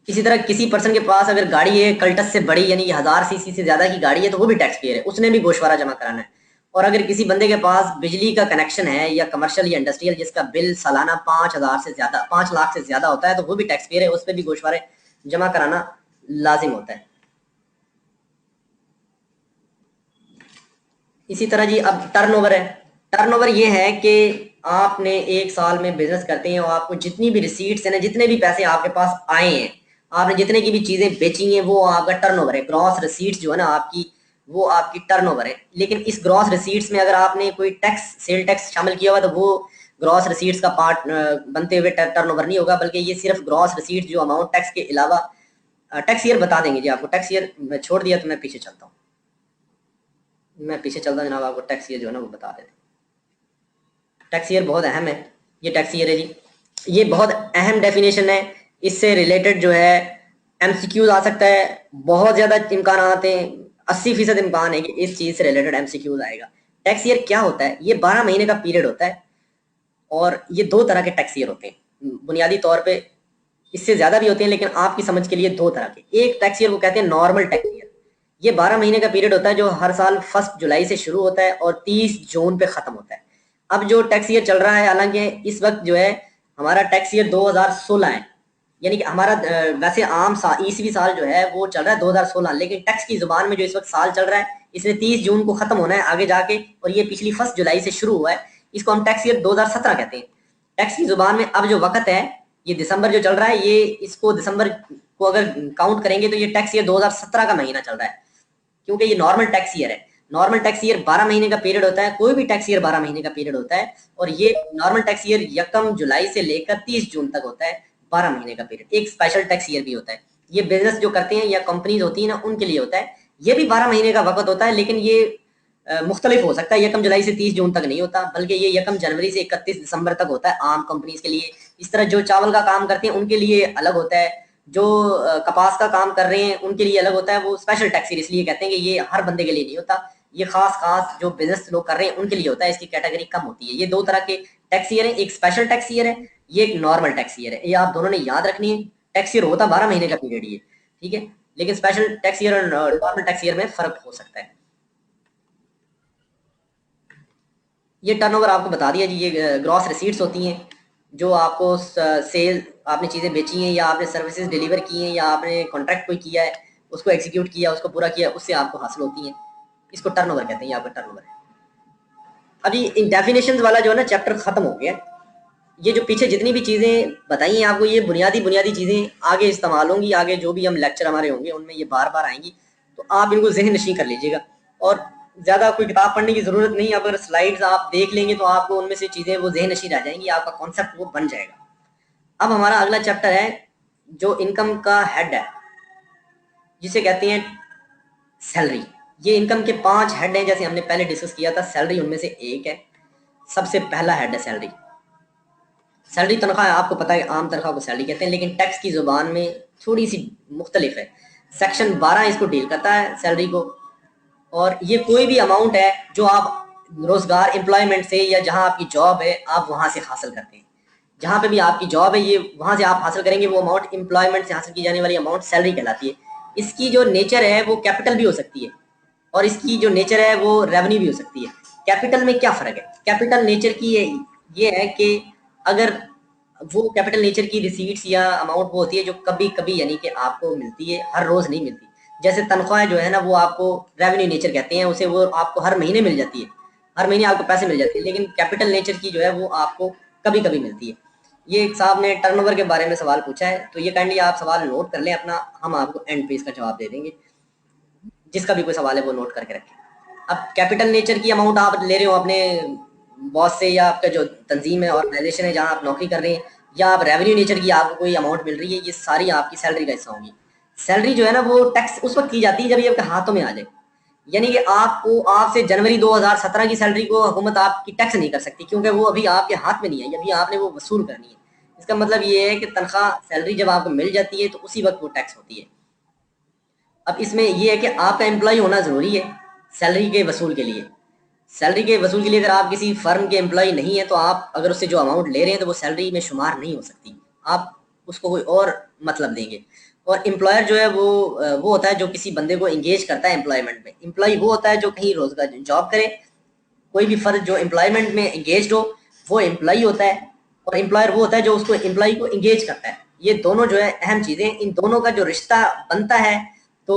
इसी तरह किसी पर्सन के पास अगर गाड़ी है कल्टस से बड़ी, यानी कि 1000 सीसी से ज्यादा की गाड़ी है, तो वो भी टैक्स पेयर है, उसने भी गोशवारा जमा कराना है। और अगर किसी बंदे के पास बिजली का कनेक्शन है या कमर्शियल या इंडस्ट्रियल जिसका बिल सालाना 5000 से ज्यादा 5 लाख से ज्यादा होता है, तो वो भी टैक्स पेयर है, उस पर भी गोशवारे जमा कराना लाजिम होता है। इसी तरह जी अब टर्नओवर है। टर्नओवर ये है कि आपने एक साल में बिजनेस करते हैं और आपको जितनी भी रिसीट्स हैं ना, जितने भी पैसे आपके पास आए हैं, आपने जितने की भी चीजें बेची हैं, वो आपका टर्नओवर है। ग्रॉस रिसीट्स जो है ना आपकी, वो आपकी टर्नओवर है। लेकिन इस ग्रॉस रिसीट्स में अगर आपने कोई टैक्स, सेल टैक्स शामिल किया हुआ, तो वो ग्रॉस रिसीट्स का पार्ट बनते हुए टर्नओवर नहीं होगा, बल्कि ये सिर्फ ग्रॉस रिसीट्स जो अमाउंट टैक्स के अलावा, टैक्स ईयर बता देंगे जी आपको। टैक्स ईयर छोड़ दिया तो मैं पीछे चलता हूँ, मैं पीछे चलता जनाब, आपको टैक्स ईयर जो है ना वो बता देते। टैक्स ईयर बहुत अहम है। ये टैक्स ईयर है जी, ये बहुत अहम डेफिनेशन है। इससे रिलेटेड जो है एमसीक्यूज आ सकता है, बहुत ज्यादा इम्कान हैं, 80% इम्कान है कि इस चीज से रिलेटेड एमसीक्यूज आएगा। टैक्स ईयर क्या होता है? ये 12 महीने का पीरियड होता है और ये 2 तरह के टैक्स ईयर होते हैं बुनियादी तौर पे, इससे ज्यादा भी होते हैं लेकिन आपकी समझ के लिए 2 तरह के। एक टैक्स ईयर को कहते हैं नॉर्मल टैक्स ईयर, ये 12 महीने का पीरियड होता है जो हर साल 1 जुलाई से शुरू होता है और 30 जून पे खत्म होता है। अब जो टैक्स ईयर चल रहा है, हालांकि इस वक्त जो है हमारा टैक्स ईयर 2016 है, यानी कि हमारा वैसे आम ईसवी साल जो है वो चल रहा है 2016, लेकिन टैक्स की जुबान में जो इस वक्त साल चल रहा है, इसने 30 जून को खत्म होना है आगे जाके, और ये पिछली 1 जुलाई से शुरू हुआ है। इसको हम टैक्स ईयर 2017 कहते हैं। टैक्स की जुबान में अब जो वक्त है, ये दिसंबर जो चल रहा है, ये इसको दिसंबर को अगर काउंट करेंगे तो ये टैक्स ईयर 2017 का महीना चल रहा है, क्योंकि ये नॉर्मल टैक्स ईयर है। नॉर्मल टैक्स ईयर 12 महीने का पीरियड होता है, कोई भी टैक्स ईयर 12 महीने का पीरियड होता है, और ये नॉर्मल टैक्स ईयर 1 जुलाई से लेकर 30 जून तक होता है, 12 महीने का पीरियड। एक स्पेशल टैक्स ईयर भी होता है, ये बिजनेस जो करते हैं या कंपनीज होती है ना, उनके लिए होता है। ये भी 12 महीने का वक्त होता है, लेकिन ये मुख्तलिफ हो सकता है, 1 जुलाई से 30 जून तक नहीं होता, बल्कि ये 1 जनवरी से 31 दिसंबर तक होता है आम कंपनीज के लिए। इस तरह जो चावल का काम करते हैं उनके लिए अलग होता है, जो कपास का काम कर रहे हैं उनके लिए अलग होता है। वो स्पेशल टैक्स ईयर इसलिए कहते हैं कि ये हर बंदे के लिए नहीं होता, ये खास जो बिजनेस लोग कर रहे हैं उनके लिए होता है, इसकी कैटेगरी कम होती है। ये 2 तरह के टैक्स ईयर है, एक स्पेशल टैक्स ईयर है, ये एक नॉर्मल टैक्स ईयर है। ये आप दोनों ने याद रखनी है। टैक्स ईयर होता 12 महीने का पीरियड ये, ठीक है, लेकिन स्पेशल टैक्स ईयर और नॉर्मल टैक्स ईयर में फर्क हो सकता है। ये टर्नओवर आपको बता दिया जी। ये ग्रॉस रिसीट्स होती हैं जो आपको सेल, आपने चीज़ें बेची हैं या आपने सर्विसेज डिलीवर की हैं या आपने कॉन्ट्रैक्ट कोई किया है, उसको एग्जीक्यूट किया, उसको पूरा किया, उससे आपको हासिल होती हैं। इसको टर्नओवर कहते हैं, ये आपका टर्नओवर है। अभी इन डेफिनेशंस वाला जो है ना चैप्टर खत्म हो गया। ये जो पीछे जितनी भी चीज़ें बताई हैं आपको, ये बुनियादी चीज़ें आगे इस्तेमाल होंगी, आगे जो भी हम लेक्चर हमारे होंगे उनमें ये बार बार आएंगी, तो आप इनको जहन नशीं कर लीजिएगा। और ज़्यादा कोई किताब पढ़ने की ज़रूरत नहीं है, अगर स्लाइड्स आप देख लेंगे तो आपको उनमें से चीज़ें वो जहन नशीं रह जाएंगी, आपका कॉन्सेप्ट वो बन जाएगा। अब हमारा अगला चैप्टर है जो इनकम का हेड है, जिसे कहते हैं सैलरी। ये इनकम के 5 हेड हैं, जैसे हमने पहले डिस्कस किया था, सैलरी उनमें से एक है। सबसे पहला हेड है सैलरी। सैलरी तनख्वाह आपको पता है, आम तनख्वाह को सैलरी कहते हैं, लेकिन टैक्स की जुबान में थोड़ी सी मुख्तलिफ है। सेक्शन 12 इसको डील करता है सैलरी को, और ये कोई भी अमाउंट है जो आप रोजगार एम्प्लॉयमेंट से या जहां आपकी जॉब है आप वहां से हासिल करते हैं। जहाँ पे भी आपकी जॉब है, ये वहाँ से आप हासिल करेंगे, वो अमाउंट एम्प्लॉयमेंट से हासिल की जाने वाली अमाउंट सैलरी कहलाती है। इसकी जो नेचर है वो कैपिटल भी हो सकती है, और इसकी जो नेचर है वो रेवेन्यू भी हो सकती है। कैपिटल में क्या फ़र्क है? कैपिटल नेचर की ये है कि अगर वो कैपिटल नेचर की रिसीट्स या अमाउंट वो होती है जो कभी-कभी यानी कि आपको मिलती है, हर रोज़ नहीं मिलती। जैसे तनख्वाहें जो है ना, वो आपको रेवेन्यू नेचर कहते हैं, उसे वो आपको हर महीने मिल जाती है, हर महीने आपको पैसे मिल जाते हैं। लेकिन कैपिटल नेचर की जो है वो आपको कभी-कभी मिलती है। ये एक साहब ने टर्नओवर के बारे में सवाल पूछा है, तो ये काइंडली आप सवाल नोट कर लें अपना, हम आपको एंड पे इसका जवाब दे देंगे। जिसका भी कोई सवाल है वो नोट करके रखें। अब कैपिटल नेचर की अमाउंट आप ले रहे हो अपने बॉस से, या आपका जो तंजीम है, ऑर्गेनाइजेशन है जहाँ आप नौकरी कर रहे हैं, या आप रेवेन्यू नेचर की आपको कोई अमाउंट मिल रही है, ये सारी आपकी सैलरी का हिस्सा होगी। सैलरी जो है ना वो टैक्स उस वक्त की जाती है जब ये आपके हाथों में आ जाए, यानी कि आपको आपसे जनवरी 2017 की सैलरी को हुकूमत आपकी टैक्स नहीं कर सकती, क्योंकि वो अभी आपके हाथ में नहीं आई, अभी आपने वो वसूल करनी है। इसका मतलब ये है कि तनख्वाह सैलरी जब आपको मिल जाती है तो उसी वक्त वो टैक्स होती है। अब इसमें ये है कि आपका एम्प्लॉय होना ज़रूरी है सैलरी के वसूल के लिए। सैलरी के वसूल के लिए अगर आप किसी फर्म के एम्प्लॉय नहीं है, तो आप अगर उससे जो अमाउंट ले रहे हैं तो वो सैलरी में शुमार नहीं हो सकती, आप उसको कोई और मतलब देंगे। और एम्प्लॉयर जो है वो होता है जो किसी बंदे को एंगेज करता है एम्प्लॉयमेंट में। एम्प्लॉय वो होता है जो कहीं रोजगार जॉब करे, कोई भी फर्द जो एम्प्लॉयमेंट में एंगेज हो वो एम्प्लॉय होता है, और एम्प्लॉयर वो होता है जो उसको एम्प्लॉय को एंगेज करता है। ये दोनों जो है अहम चीज़ें, इन दोनों का जो रिश्ता बनता है तो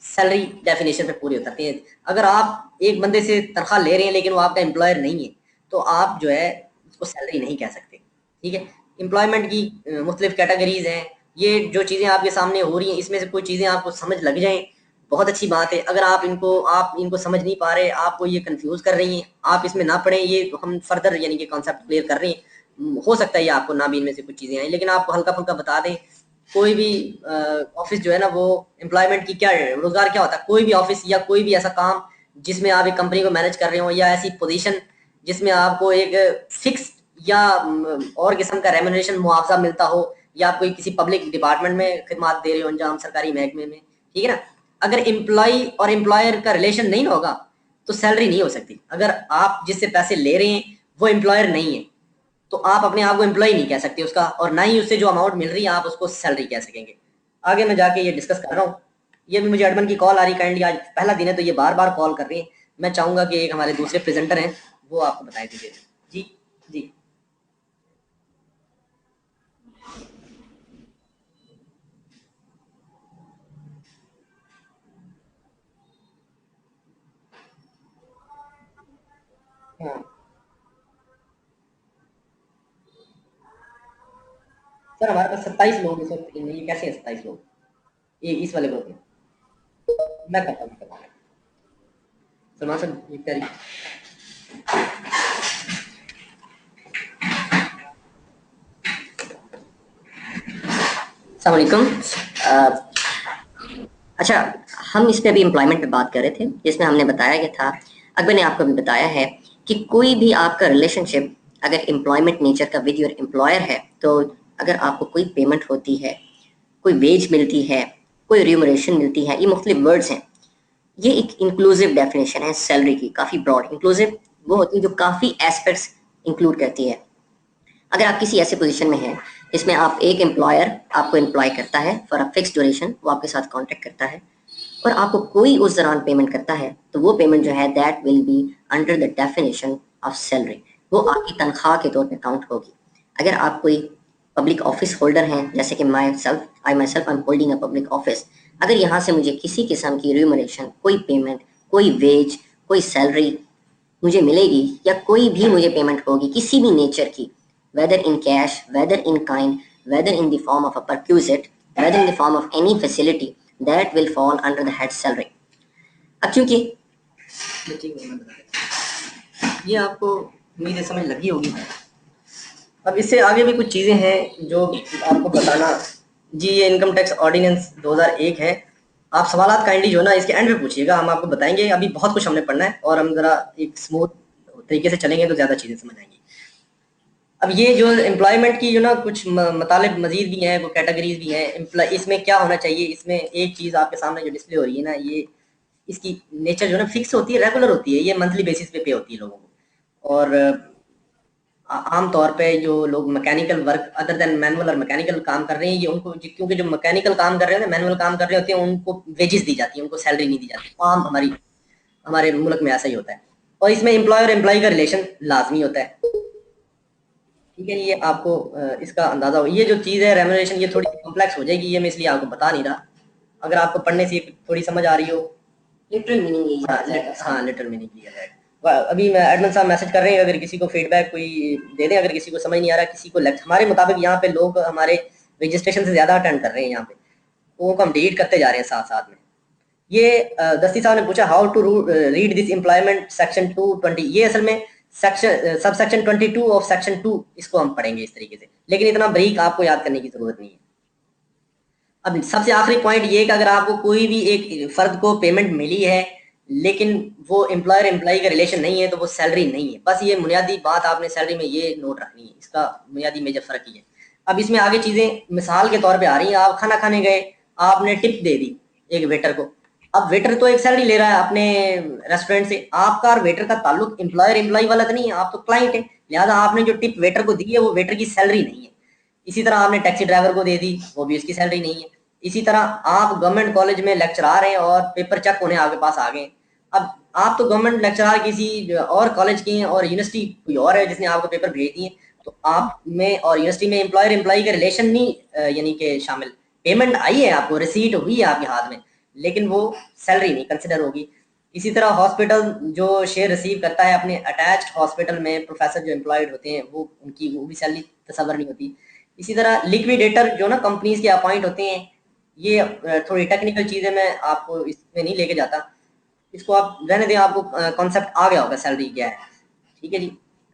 सैलरी डेफिनेशन पे पूरी उतरती है। अगर आप एक बंदे से तनख्वाह ले रहे हैं लेकिन वो आपका एम्प्लॉयर नहीं है, तो आप जो है उसको सैलरी नहीं कह सकते। ठीक है, एम्प्लॉयमेंट की मुख्तलिफ कैटेगरीज हैं। ये जो चीज़ें आपके सामने हो रही हैं, इसमें से कोई चीज़ें आपको समझ लग जाएं, बहुत अच्छी बात है। अगर आप इनको समझ नहीं पा रहे, आपको ये कंफ्यूज कर रही हैं, आप इसमें ना पढ़ें, ये हम फर्दर यानी कि कॉन्सेप्ट क्लियर कर रहे हैं। हो सकता है ये आपको ना भी इनमें से कुछ चीज़ें आए, लेकिन आपको हल्का फुल्का बता दें। कोई भी ऑफिस जो है ना, वो एम्प्लॉयमेंट की क्या रोजगार क्या होता है, कोई भी ऑफिस या कोई भी ऐसा काम जिसमें आप एक कंपनी को मैनेज कर रहे हो, या ऐसी पोजीशन जिसमें आपको एक फिक्स या और किस्म का रेम्यूनरेशन मुआवजा मिलता हो, या आप कोई किसी पब्लिक डिपार्टमेंट में खिदमत दे रहे हो अंजाम, सरकारी महकमे में। ठीक है ना, अगर एम्प्लॉय और एम्प्लॉयर का रिलेशन नहीं होगा तो सैलरी नहीं हो सकती। अगर आप जिससे पैसे ले रहे हैं वो एम्प्लॉयर नहीं है, तो आप अपने आप को एम्प्लॉय नहीं कह सकते उसका, और ना ही उससे जो अमाउंट मिल रही है आप उसको सैलरी कह सकेंगे। आगे मैं जाके ये डिस्कस कर रहा हूँ। ये भी मुझे एडमिन की कॉल आ रही, काइंडली आज पहला दिन है तो ये बार बार कॉल कर रही है। मैं चाहूंगा कि एक हमारे दूसरे प्रेजेंटर हैं वो आपको बताए दीजिए। जी जी। हाँ सर, हमारे पास 27 लोग हैं सर, ये कैसे हैं 27 लोग ये इस वाले ग्रुप में? मैं करता हूँ, सलमान सर ये करिए। अस्सलाम वालेकुम। अच्छा, हम इस पे अभी एम्प्लॉयमेंट पे बात कर रहे थे, जिसमें हमने बताया गया था, अकबर ने आपको भी बताया है कि कोई भी आपका रिलेशनशिप अगर एम्प्लॉयमेंट नेचर का विद योर एम्प्लॉयर है, तो अगर आपको कोई पेमेंट होती है, कोई वेज मिलती है, कोई रिम्यूनरेशन मिलती है, ये मुख्तलिफ वर्ड्स हैं। ये एक इंक्लूसिव डेफिनेशन है सैलरी की, काफ़ी ब्रॉड। इंक्लूसिव वो होती है जो काफ़ी एस्पेक्ट्स इंक्लूड करती है। अगर आप किसी ऐसे पोजीशन में हैं जिसमें आप एक एम्प्लॉयर आपको एम्प्लॉय करता है फॉर अ फिक्स ड्यूरेशन, वो आपके साथ कॉन्ट्रैक्ट करता है और आपको कोई उस दौरान पेमेंट करता है, तो वो पेमेंट जो है that will be under the definition of salary, वो आपकी तनख्वाह के तौर पे काउंट होगी। अगर आप कोई पब्लिक ऑफिस होल्डर हैं, जैसे कि I myself I am holding a public office, अगर यहाँ से मुझे किसी किस्म की रिम्यूनरेशन, कोई पेमेंट, कोई वेज, कोई सैलरी मुझे मिलेगी, या कोई भी मुझे पेमेंट होगी किसी भी नेचर की, whether in cash, whether in kind, whether in the form of a perquisite, whether in the form of any facility, that will fall under the head salary. अब चूंकि ये आपको उम्मीद है समझ लगी होगी, अब इससे आगे भी कुछ चीज़ें हैं जो आपको बताना। जी, ये इनकम टैक्स ऑर्डिनेंस 2001 है। आप सवालात काइंडली जो है ना इसके एंड में पूछिएगा, हम आपको बताएंगे। अभी बहुत कुछ हमने पढ़ना है और हम ज़रा एक स्मूथ तरीके से चलेंगे तो ज़्यादा चीज़ें समझ आएंगी। अब ये जो एम्प्लॉयमेंट की जो ना कुछ मतलब मजीद भी हैं, वो कैटेगरीज भी हैं। इसमें क्या होना चाहिए, इसमें एक चीज़ आपके सामने जो डिस्प्ले हो रही है ना, ये इसकी नेचर जो है ना फिक्स होती है, रेगुलर होती है, ये मंथली बेसिस पे होती है लोगों को। और आम तौर पे जो लोग mechanical work other than manual और मैकेनिकल काम कर रहे हैं, ये उनको, क्योंकि जो मैकेनिकल काम कर रहे हैं, मैनुअल काम कर रहे होते हैं, उनको वेजेस दी जाती है, उनको सैलरी नहीं दी जाती। आम हमारे मुल्क में ऐसा ही होता है। और इसमें एम्प्लॉयर एम्प्लॉय का रिलेशन लाजमी होता है। ठीक है, ये आपको इसका अंदाजा हो। ये जो चीज़ है रेम्यूनरेशन, ये थोड़ी कॉम्प्लेक्स हो जाएगी, ये मैं इसलिए आपको बता नहीं रहा। अगर आपको पढ़ने से थोड़ी समझ आ रही हो, लिटरल मीनिंग यही है। हाँ लिटरल मीनिंग लिया जाएगा। अभी मैं एडमिन साहब मैसेज कर रहे हैं, अगर किसी को फीडबैक कोई दे दें, अगर किसी को समझ नहीं आ रहा, किसी को हमारे मुताबिक यहाँ पे लोग हमारे रजिस्ट्रेशन से ज़्यादा अटेंड कर रहे हैं यहाँ पे, वो हम डिलीट करते जा रहे हैं साथ साथ में। ये दस्ती साहब ने पूछा how to read this employment section 220, ये असल में section sub section 22 of section 2, इसको हम पढ़ेंगे इस तरीके से, लेकिन इतना ब्रीक आपको याद करने की जरूरत नहीं है। अब सबसे आखिरी पॉइंट ये कि अगर आपको कोई भी एक फर्द को पेमेंट मिली है लेकिन वो एम्प्लॉयर एम्प्लॉई का रिलेशन नहीं है, तो वो सैलरी नहीं है। बस ये बुनियादी बात आपने सैलरी में ये नोट रखनी है, इसका बुनियादी मेजर फर्क ही है। अब इसमें आगे चीजें मिसाल के तौर पे आ रही हैं। आप खाना खाने गए, आपने टिप दे दी एक वेटर को। अब वेटर तो एक सैलरी ले रहा है अपने रेस्टोरेंट से, आपका और वेटर का ताल्लुक एम्प्लॉयर एम्प्लॉई वाला तो नहीं है, आप तो क्लाइंट है, लिहाजा आपने जो टिप वेटर को दी है वो वेटर की सैलरी नहीं है। इसी तरह आपने टैक्सी ड्राइवर को दे दी, वो भी उसकी सैलरी नहीं है। इसी तरह आप गवर्नमेंट कॉलेज में लेक्चरार हैं और पेपर चेक होने आपके पास आ गए। अब आप तो गवर्नमेंट लेक्चरार किसी और कॉलेज के हैं और यूनिवर्सिटी कोई और है जिसने आपको पेपर भेज दिए, तो आप में और यूनिवर्सिटी में एम्प्लॉयर एम्प्लॉई के रिलेशन नहीं यानी कि शामिल। पेमेंट आई है, आपको रिसीट हुई है आपके हाथ में, लेकिन वो सैलरी नहीं कंसिडर होगी। इसी तरह हॉस्पिटल जो शेयर रिसीव करता है अपने अटैच्ड हॉस्पिटल में, प्रोफेसर जो एम्प्लॉयड होते हैं, वो भी सैलरी तस्वर नहीं होती। इसी तरह लिक्विडेटर जो ना कंपनीज के अपॉइंट होते हैं, ये थोड़ी टेक्निकल चीजें मैं आपको इसमें नहीं लेके जाता, इसको आप रहने दें, आपको कॉन्सेप्ट आ गया होगा सैलरी क्या है। ठीक है जी।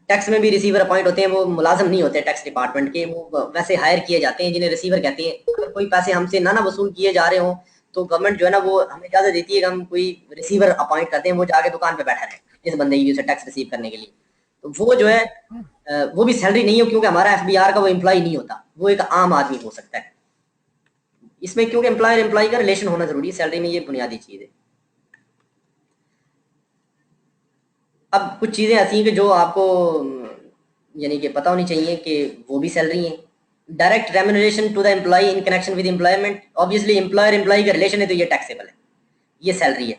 टैक्स में भी रिसीवर अपॉइंट होते हैं, वो मुलाजिम नहीं होते टैक्स डिपार्टमेंट के, वो वैसे हायर किए जाते हैं जिन्हें रिसीवर कहते हैं। अगर कोई पैसे हमसे ना वसूल किए जा रहे हो तो गवर्नमेंट जो है ना वो हमें इजाजत देती है कि हम कोई रिसीवर अपॉइंट करते हैं, वो जाके दुकान पे बैठा रहे इस बंदे की टैक्स रिसीव करने के लिए। तो वो जो है वो भी सैलरी नहीं है, क्योंकि हमारा एफबीआर का वो एम्प्लॉय नहीं होता, वो एक आम आदमी हो सकता है इसमें, क्योंकि एम्प्लॉयर एम्प्लॉय का रिलेशन होना जरूरी है सैलरी में, ये बुनियादी चीज है। अब कुछ चीजें ऐसी हैं कि जो आपको यानी कि पता होनी चाहिए कि वो भी सैलरी है। Direct remuneration to the employ in connection with employment, obviously employer employ का रिलेशन है तो ये टैक्सेबल है, ये सैलरी है।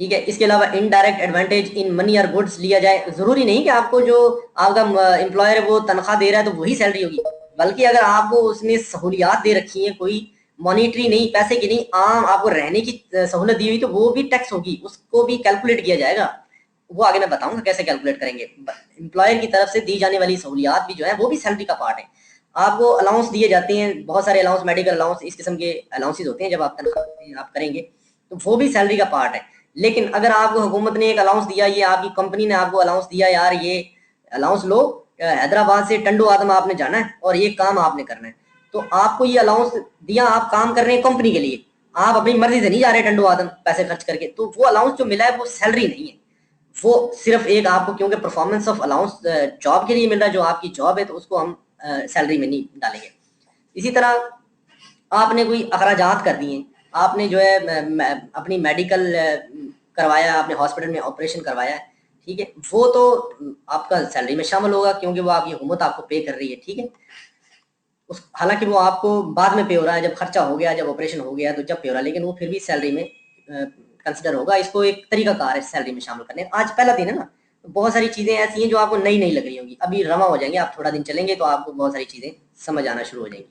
ठीक है, इसके अलावा इनडायरेक्ट एडवांटेज इन मनी और गुड्स लिया जाए, जरूरी नहीं कि आपको जो आपका एम्प्लॉयर है वो तनख्वाह दे रहा है तो वही सैलरी होगी, बल्कि अगर आपको उसने सहूलियात दे रखी है, कोई मॉनिटरी नहीं, पैसे की नहीं, आम आपको रहने की सहूलत दी हुई, तो वो भी टैक्स होगी, उसको भी कैलकुलेट किया जाएगा। वो आगे मैं बताऊंगा कैसे कैलकुलेट करेंगे। एम्प्लॉयर की तरफ से दी जाने वाली सहूलियात भी जो है वो भी सैलरी का पार्ट है। आपको अलाउंस दिए जाते हैं, बहुत सारे अलाउंस, मेडिकल अलाउंस, इस किस्म के अलाउंसेज होते हैं जब आप तनख्वाह आप करेंगे, तो वो भी सैलरी का पार्ट है। लेकिन अगर आपको हुकूमत ने एक अलाउंस दिया, ये आपकी कंपनी ने आपको अलाउंस दिया, यार ये अलाउंस लो, हैदराबाद से टंडू आदम आपने जाना है और ये काम आपने करना है, तो आपको ये अलाउंस दिया, आप काम कर रहे हैं कंपनी के लिए, आप अपनी मर्जी से नहीं जा रहे टंडू आदम पैसे खर्च करके, तो वो अलाउंस जो मिला है वो सैलरी नहीं है, वो सिर्फ एक आपको क्योंकि परफॉर्मेंस ऑफ अलाउंस जॉब के लिए मिल रहा है, जो आपकी जॉब है, तो उसको हम सैलरी में नहीं डालेंगे। इसी तरह आपने कोई अखराजात कर दिए, आपने जो है अपनी मेडिकल करवाया, आपने हॉस्पिटल में ऑपरेशन करवाया, ठीक है, वो तो आपका सैलरी में शामिल होगा क्योंकि वो आपकी हुकूमत आपको पे कर रही है। ठीक है, उस हालांकि वो आपको बाद में पे हो रहा है, जब खर्चा हो गया, जब ऑपरेशन हो गया, तो जब पे हो रहा है, लेकिन वो फिर भी सैलरी में कंसिडर होगा। इसको एक तरीका कार है सैलरी में शामिल करने। आज पहला दिन है ना, तो बहुत सारी चीजें ऐसी हैं जो आपको नई नई लग रही होंगी, अभी रवा हो जाएंगे, आप थोड़ा दिन चलेंगे तो आपको बहुत सारी चीजें समझ आना शुरू हो जाएंगी।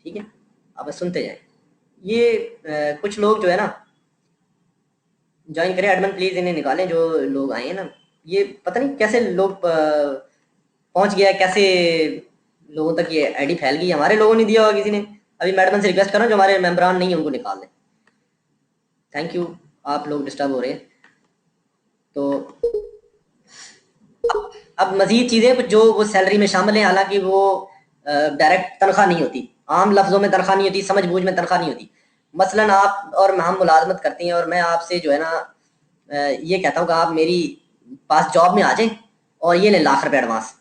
ठीक है, आप सुनते जाएं। ये कुछ लोग जो है ना ज्वाइन करें, एडमिन प्लीज इन्हें निकालें जो लोग आए हैं ना, ये पता नहीं कैसे लोग पहुंच गया, कैसे लोगों तक ये आईडी फैल गई, हमारे लोगों ने दिया होगा किसी ने। अभी मैडम से रिक्वेस्ट कर रहा हूं जो हमारे मेंबरान नहीं है उनको निकाल दें। थैंक यू, आप लोग डिस्टर्ब हो रहे हैं। तो अब मजीद चीजें कुछ जो वो सैलरी में शामिल हैं, हालांकि वो डायरेक्ट तनख्वाह नहीं होती, आम लफ्जों में तनख्वाह नहीं होती, समझ बूझ में तनख्वाह नहीं होती। मसलन आप और हम मुलाजमत करती हैं और मैं आपसे जो है ना ये कहता हूँ कि आप मेरी पास जॉब में आ जाएं और ये ले लाख रुपए एडवांस,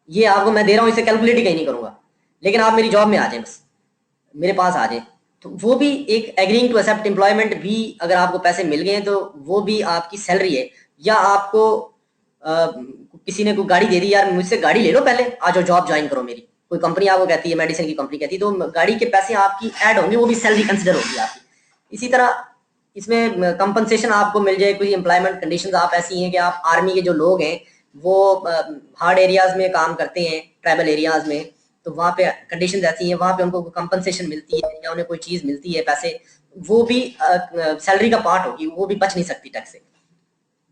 ये आपको मैं दे रहा हूँ, इसे कैलकुलेट ही कहीं नहीं करूंगा, लेकिन आप मेरी जॉब में आ जाएं, बस मेरे पास आ जाएं, तो वो भी एक एग्रीइंग टू एक्सेप्ट एम्प्लॉयमेंट भी, अगर आपको पैसे मिल गए हैं तो वो भी आपकी सैलरी है। या आपको किसी ने कोई गाड़ी दे दी, यार मुझसे गाड़ी ले लो पहले, आ जाओ जॉब ज्वाइन करो मेरी, कोई कंपनी आपको कहती है, मेडिसिन की कंपनी कहती है, तो गाड़ी के पैसे आपकी ऐड होंगे, वो भी सैलरी कंसिडर होगी आपकी। इसी तरह इसमें कंपनसेशन आपको मिल जाए, कोई एम्प्लॉयमेंट कंडीशंस आप ऐसी हैं कि आप आर्मी के जो लोग हैं वो हार्ड एरियाज में काम करते हैं, ट्राइबल एरियाज में, तो वहाँ पे कंडीशंस ऐसी हैं, वहाँ पे उनको कंपनसेशन मिलती है या उन्हें कोई चीज़ मिलती है पैसे, वो भी सैलरी का पार्ट होगी, वो भी बच नहीं सकती टैक्स से।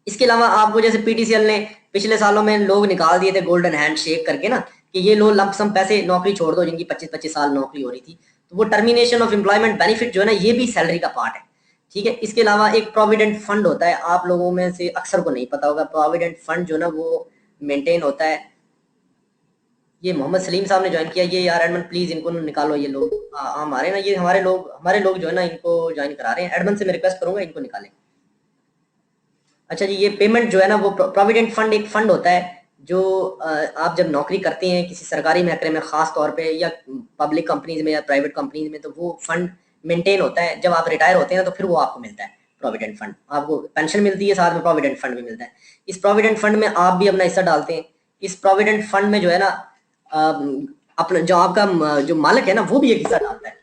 इसके अलावा आपको जैसे पीटीसीएल ने पिछले सालों में लोग निकाल दिए थे गोल्डन हैंड शेक करके ना, कि ये लोग लंप सम पैसे नौकरी छोड़ दो जिनकी 25-25 साल नौकरी हो रही थी, तो वो टर्मिनेशन ऑफ एम्प्लॉयमेंट बेनिफिट जो है ना, ये भी सैलरी का पार्ट है, ठीक है। इसके अलावा एक प्रोविडेंट फंड होता है, आप लोगों में से अक्सर को नहीं पता होगा, प्रोविडेंट फंड जो ना वो मेंटेन होता है, ये मोहम्मद सलीम साहब ने ज्वाइन किया, ये यार एडमन प्लीज इनको निकालो, ये लोग हमारे ना, ये हमारे लोग जो है ना इनको ज्वाइन करा रहे हैं, एडमन से मैं रिक्वेस्ट करूंगा इनको निकालें। अच्छा जी, ये पेमेंट जो है ना, वो प्रोविडेंट फंड एक फंड होता है जो आप जब नौकरी करते हैं किसी सरकारी महकमे में खास तौर पे, या पब्लिक कंपनीज में या प्राइवेट कंपनीज में, तो वो फंड मेंटेन होता है, जब आप रिटायर होते हैं ना तो फिर वो आपको मिलता है प्रोविडेंट फंड, आपको पेंशन मिलती है, साथ में प्रोविडेंट फंड भी मिलता है। इस प्रोविडेंट फंड में आप भी अपना हिस्सा डालते हैं। इस प्रोविडेंट फंड में जो है ना अपना जो आपका जो मालिक है ना वो भी एक हिस्सा डालता है,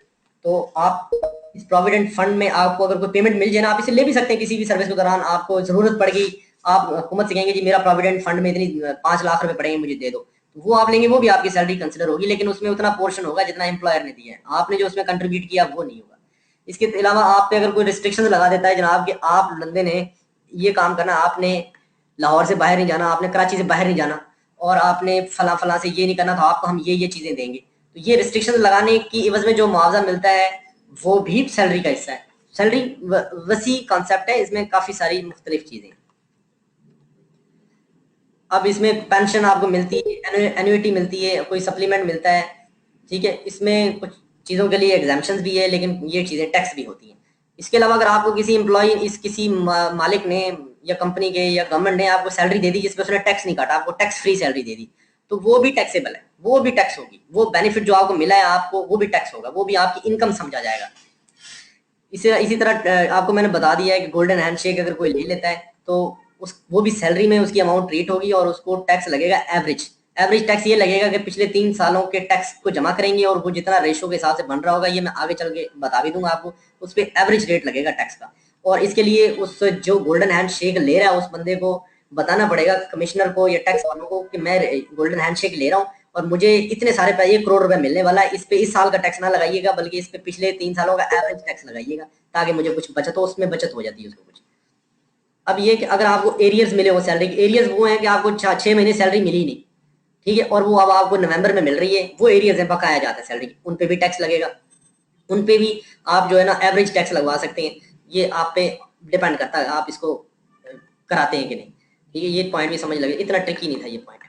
तो आप इस प्रोविडेंट फंड में आपको अगर कोई पेमेंट मिल जाए ना, आप इसे ले भी सकते हैं किसी भी सर्विस के दौरान, आपको जरूरत पड़ गई, आप हुकूमत से कहेंगे जी मेरा प्रोविडेंट फंड में इतनी 5 लाख रुपए पड़ेंगे मुझे दे दो, तो वो आप लेंगे, वो भी आपकी सैलरी कंसिडर होगी, लेकिन उसमें उतना पोर्शन होगा जितना एम्प्लॉयर ने दिया है, आपने जो उसमें कंट्रीब्यूट किया वो नहीं होगा। इसके अलावा आप पे अगर कोई रिस्ट्रिक्शन लगा देता है जनाब कि आप बंदे ने ये काम करना, आपने लाहौर से बाहर नहीं जाना, आपने कराची से बाहर नहीं जाना, और आपने फला फला से ये नहीं करना, तो आपको हम ये चीजें देंगे, तो ये रिस्ट्रिक्शन लगाने की इवज में जो मुआवजा मिलता है वो भी सैलरी का हिस्सा है। सैलरी वसी कॉन्सेप्ट है, इसमें काफी सारी मुख्तलिफ चीजें। अब इसमें पेंशन आपको मिलती है, एन्युइटी मिलती है, कोई सप्लीमेंट मिलता है, ठीक है। इसमें कुछ चीज़ों के लिए एग्जाम्पशंस भी है, लेकिन ये चीज़ें टैक्स भी होती हैं। इसके अलावा अगर आपको किसी एम्प्लॉय किसी मालिक ने या कंपनी के या गवर्नमेंट ने आपको सैलरी दे दी जिसपे उसने टैक्स नहीं काटा, आपको टैक्स फ्री सैलरी दे दी, तो वो भी टैक्सेबल है, वो भी टैक्स होगी, वो बेनिफिट जो आपको मिला है आपको वो भी टैक्स होगा, वो भी आपकी इनकम समझा जाएगा। इसी तरह आपको मैंने बता दिया है कि गोल्डन हैंडशेक अगर कोई ले लेता है तो वो भी सैलरी में उसकी अमाउंट ट्रीट होगी, और उसको टैक्स लगेगा एवरेज टैक्स ये लगेगा कि पिछले 3 सालों के टैक्स को जमा करेंगे, और वो जितना रेशो के हिसाब से बन रहा होगा, ये मैं आगे चल के बता भी दूंगा आपको, उस पर एवरेज रेट लगेगा टैक्स का। और इसके लिए उस जो गोल्डन हैंड शेक ले रहा है उस बंदे को बताना पड़ेगा कमिश्नर को या टैक्स वालों को कि मैं गोल्डन हैंड शेक ले रहा हूँ और मुझे इतने सारे पैसे 1 करोड़ रुपए मिलने वाला है, इस पे इस साल का टैक्स ना लगाइएगा, बल्कि इस पे पिछले 3 सालों का एवरेज टैक्स लगाइएगा, ताकि मुझे कुछ बचत हो, उसमें बचत हो जाती है उसको कुछ। अब ये कि अगर आपको एरियर्स मिले हो सैलरी के, एरियर्स वो हैं कि आपको 6 महीने सैलरी मिली नहीं, ठीक है, और वो अब आपको नवंबर में मिल रही है, वो एरियर्स हैं, बकाया जाता है सैलरी, उन पे भी टैक्स लगेगा, उन पे भी आप जो है ना एवरेज टैक्स लगवा सकते हैं, ये आप पे डिपेंड करता है आप इसको कराते हैं कि नहीं, ठीक है। ये पॉइंट भी समझ लगे, इतना ट्रिकी नहीं था ये पॉइंट।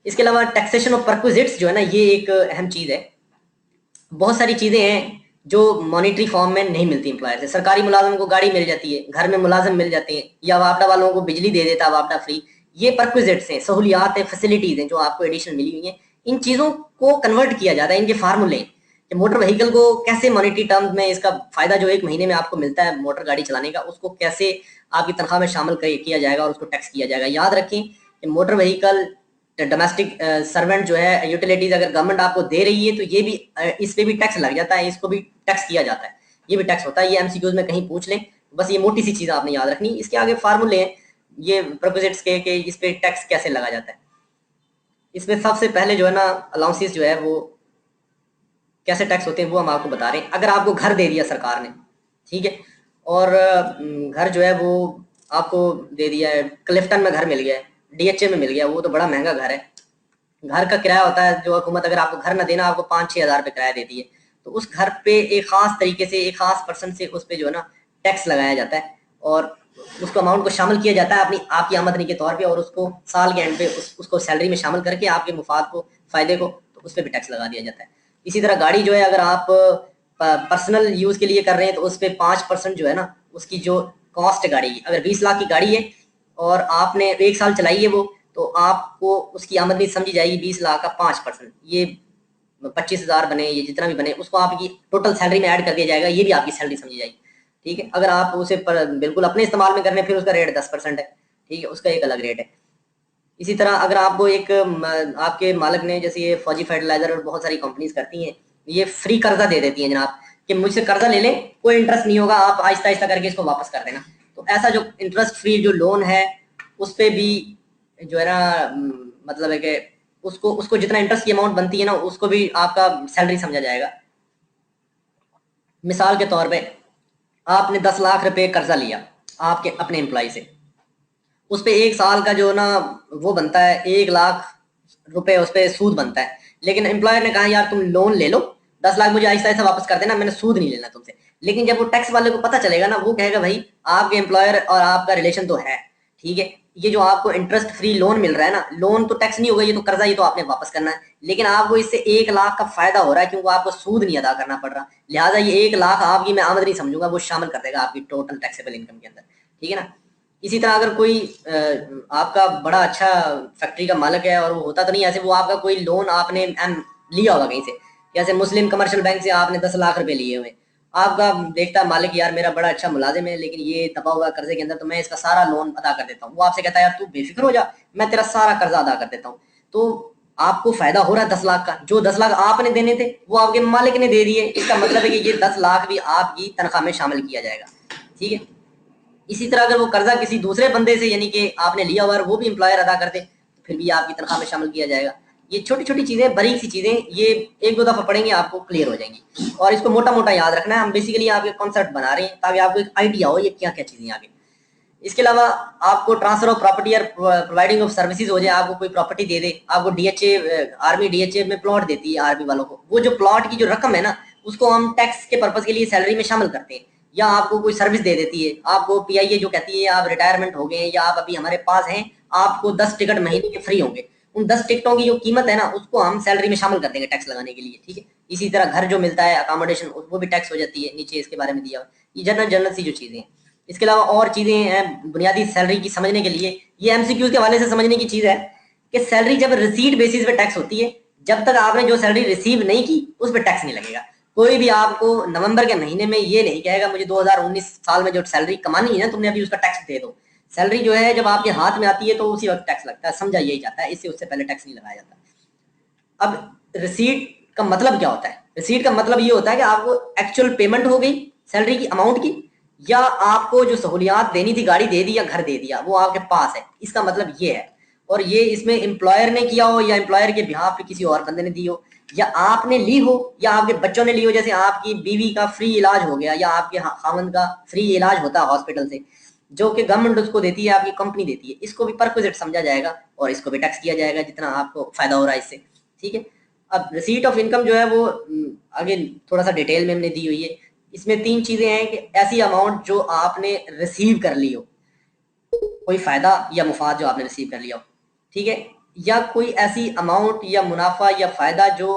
इसके अलावा टैक्सेशन ऑफ परक्विजिट्स जो है ना, ये एक अहम चीज है। बहुत सारी चीजें हैं जो मॉनिटरी फॉर्म में नहीं मिलती एम्प्लॉयर से। सरकारी मुलाजिम को गाड़ी मिल जाती है, घर में मुलाजिम मिल जाते हैं, या वापडा वालों को बिजली दे देता है वापडा फ्री, ये परक्विजिट्स हैं, सहूलियात है, फैसिलिटीज हैं जो आपको एडिशनल मिली हुई हैं। इन चीजों को कन्वर्ट किया जाता है, इनके फार्मूले कि मोटर व्हीकल को कैसे मॉनिटरी टर्म्स में इसका फायदा जो 1 महीने में आपको मिलता है मोटर गाड़ी चलाने का, उसको कैसे आपकी तनख्वाह में शामिल किया जाएगा और उसको टैक्स किया जाएगा। याद रखें कि मोटर व्हीकल डोमेस्टिक सर्वेंट जो है, यूटिलिटीज अगर गवर्नमेंट आपको दे रही है तो ये भी इस पे भी टैक्स लग जाता है, इसको भी टैक्स किया जाता है, ये भी टैक्स होता है। ये एमसीक्यूज में कहीं पूछ लें, बस ये मोटी सी चीज आपने याद रखनी। इसके आगे फार्मूले हैं ये प्रोपोजिट्स के कि इस पे टैक्स कैसे लगा जाता है। इसमें सबसे पहले जो है ना अलाउंसेस जो है वो कैसे टैक्स होते हैं वो हम आपको बता रहे हैं। अगर आपको घर दे दिया सरकार ने, ठीक है, और घर जो है वो आपको दे दिया है, क्लिफ्टन में घर मिल गया है, डीएचए में मिल गया, वो तो बड़ा महंगा घर है। घर का किराया होता है जो हुकूमत अगर आपको घर न देना आपको 5-6 हज़ार रुपये किराया देती है, तो उस घर पे एक खास तरीके से एक खास पर्सन से उस पे जो है ना टैक्स लगाया जाता है, और उसको अमाउंट को शामिल किया जाता है अपनी आपकी आमदनी के तौर पे, और उसको साल के एंड पे उसको सैलरी में शामिल करके आपके मुफाद को, फायदे को, तो उस पर भी टैक्स लगा दिया जाता है। इसी तरह गाड़ी जो है अगर आप पर्सनल यूज के लिए कर रहे हैं तो उस पर 5% जो है ना उसकी जो कॉस्ट है गाड़ी की, अगर 20 लाख की गाड़ी है और आपने 1 साल चलाई है वो, तो आपको उसकी आमदनी समझी जाएगी 20 लाख का 5%, ये 25,000 बने, ये जितना भी बने उसको आपकी टोटल सैलरी में ऐड कर दिया जाएगा, ये भी आपकी सैलरी समझी जाएगी, ठीक है। अगर आप उसे बिल्कुल अपने इस्तेमाल में कर रहे हैं फिर उसका रेट 10% है, ठीक है, उसका एक अलग रेट है। इसी तरह अगर आपको एक आपके मालिक ने, जैसे ये फौजी फर्टिलाइजर और बहुत सारी कंपनीज करती हैं, ये फ्री कर्जा दे देती हैं जनाब कि मुझसे कर्जा ले लें, कोई इंटरेस्ट नहीं होगा, आप आहिस्ता आहिस्ता करके इसको वापस कर देना। तो ऐसा जो इंटरेस्ट फ्री जो लोन है उस पे भी जो है ना मतलब है कि उसको उसको जितना इंटरेस्ट की अमाउंट बनती है ना उसको भी आपका सैलरी समझा जाएगा। मिसाल के तौर पे आपने 10 लाख रुपए कर्जा लिया आपके अपने एम्प्लॉय से, उस पे एक साल का जो ना वो बनता है 1 लाख रुपए उस पे सूद बनता है। लेकिन एम्प्लॉयर ने कहा यार तुम लोन ले लो 10 लाख, मुझे आहिस्ता आहिस्ता वापस कर देना, मैंने सूद नहीं लेना तुमसे। लेकिन जब वो टैक्स वाले को पता चलेगा ना, वो कहेगा भाई आपके एम्प्लॉयर और आपका रिलेशन तो है, ठीक है, ये जो आपको इंटरेस्ट फ्री लोन मिल रहा है ना, लोन तो टैक्स नहीं होगा, ये तो कर्जा, ये तो आपने वापस करना है, लेकिन आपको इससे 1 लाख का फायदा हो रहा है क्योंकि आपको सूद नहीं अदा करना पड़ रहा। लिहाजा ये 1 लाख आपकी मैं आमदनी समझूंगा, वो शामिल कर देगा आपकी टोटल टैक्सेबल इनकम के अंदर, ठीक है ना। इसी तरह अगर कोई आपका बड़ा अच्छा फैक्ट्री का मालिक है, और वो होता तो नहीं ऐसे, वो आपका कोई लोन आपने लिया होगा कहीं से, जैसे मुस्लिम कमर्शियल बैंक से आपने 10 लाख रुपए लिए हुए, आपका देखता है मालिक यार मेरा बड़ा अच्छा मुलाजिम है लेकिन ये दबा हुआ कर्जे के अंदर, तो मैं इसका सारा लोन अदा कर देता हूँ। वो आपसे कहता है यार तू बेफिक्र हो जा, मैं तेरा सारा कर्जा अदा कर देता हूँ। तो आपको फायदा हो रहा है 10 लाख का, जो 10 लाख आपने देने थे वो आपके मालिक ने दे दिए, इसका मतलब है कि ये 10 लाख भी आपकी तनख्वाह में शामिल किया जाएगा, ठीक है। इसी तरह अगर वो कर्जा किसी दूसरे बंदे से यानी कि आपने लिया हुआ है वो भी एम्प्लॉयर अदा करते, तो फिर भी आपकी तनख्वाह में शामिल किया जाएगा। ये छोटी छोटी चीजें, बारीक सी चीजें, ये एक दो दफा पढ़ेंगे आपको क्लियर हो जाएंगी, और इसको मोटा मोटा याद रखना है। हम बेसिकली आपके कॉन्सेप्ट बना रहे हैं ताकि आपको एक आइडिया हो ये क्या क्या चीजें आगे। इसके अलावा आपको ट्रांसफर ऑफ प्रॉपर्टी और प्रोवाइडिंग ऑफ सर्विसेज हो जाए, आपको कोई प्रॉपर्टी दे दे, आपको डीएचए आर्मी डीएचए में प्लॉट देती है आर्मी वालों को, वो जो प्लॉट की जो रकम है ना उसको हम टैक्स के पर्पज के लिए सैलरी में शामिल करते हैं। या आपको कोई सर्विस दे देती है, आपको पीआईए जो कहती है आप रिटायरमेंट हो गए या आप अभी हमारे पास हैं, आपको 10 टिकट महीने के फ्री होंगे, उन 10 टिकटों की जो कीमत है ना उसको हम सैलरी में शामिल कर देंगे टैक्स लगाने के लिए, ठीक है। इसी तरह घर जो मिलता है अकोमोडेशन, वो भी टैक्स हो जाती है, नीचे इसके बारे में दिया हुआ। ये जनरल जनरल सी जो चीजें हैं। इसके अलावा और चीजें हैं बुनियादी सैलरी की समझने के लिए, ये एमसीक्यूज के हवाले से समझने की चीज है कि सैलरी जब रिसीट बेसिस पे टैक्स होती है, जब तक आपने जो सैलरी रिसीव नहीं की उस पर टैक्स नहीं लगेगा। कोई भी आपको नवंबर के महीने में ये नहीं कहेगा मुझे 2019 साल में जो सैलरी कमानी है ना तुमने अभी उसका टैक्स दे दो। सैलरी जो है जब आपके हाथ में आती है तो उसी वक्त टैक्स लगता है, समझा यही जाता है, इससे उससे पहले टैक्स नहीं लगाया जाता। अब रिसीट का मतलब क्या होता है? रिसीट का मतलब ये होता है कि आपको एक्चुअल पेमेंट हो गई सैलरी की अमाउंट की, या आपको जो सहूलियात देनी थी, गाड़ी दे दी या घर दे दिया, वो आपके पास है, इसका मतलब ये है। और ये इसमें एम्प्लॉयर ने किया हो या एम्प्लॉयर के बिहाफ पे किसी और बंदे ने दी हो, या आपने ली हो या आपके बच्चों ने ली हो, जैसे आपकी बीवी का फ्री इलाज हो गया या आपके खामन का फ्री इलाज होता है हॉस्पिटल से, जो कि गवर्नमेंट उसको देती है, आपकी कंपनी देती है, इसको भी परक्विजिट समझा जाएगा और इसको भी टैक्स किया जाएगा जितना आपको फायदा हो रहा है इससे, ठीक है। अब रिसीट ऑफ इनकम जो है वो आगे थोड़ा सा डिटेल में हमने दी हुई है। इसमें 3 चीजें हैं कि ऐसी अमाउंट जो आपने रिसीव कर ली हो, कोई फायदा या मुफाद जो आपने रिसीव कर लिया हो, ठीक है, या कोई ऐसी अमाउंट या मुनाफा या फायदा जो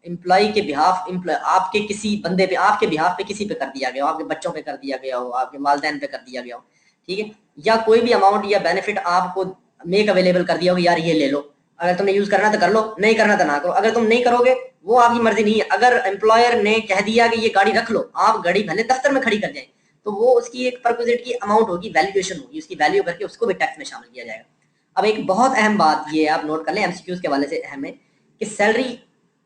एम्प्लॉय के बिहाफ आपके किसी बंदे पे, आपके बिहाफ पे किसी पे कर दिया गया हो, आपके बच्चों पे कर दिया गया हो, आपके वालदैन पे कर दिया गया हो, ठीक है। या कोई भी अमाउंट या बेनिफिट आपको मेक अवेलेबल कर दिया हो यार ये ले लो, अगर तुमने यूज करना तो कर लो, नहीं करना तो ना करो। अगर तुम नहीं करोगे वो आपकी मर्जी नहीं है। अगर एम्प्लॉयर ने कह दिया कि ये गाड़ी रख लो, आप गाड़ी भले दफ्तर में खड़ी कर जाए, तो वो उसकी एक परक्विजिट की अमाउंट होगी, वैल्यूएशन होगी, उसकी वैल्यू करके उसको भी टैक्स में शामिल किया जाएगा। अब एक बहुत अहम बात ये आप नोट कर लें, एमसीक्यूज के हवाले से अहम है कि सैलरी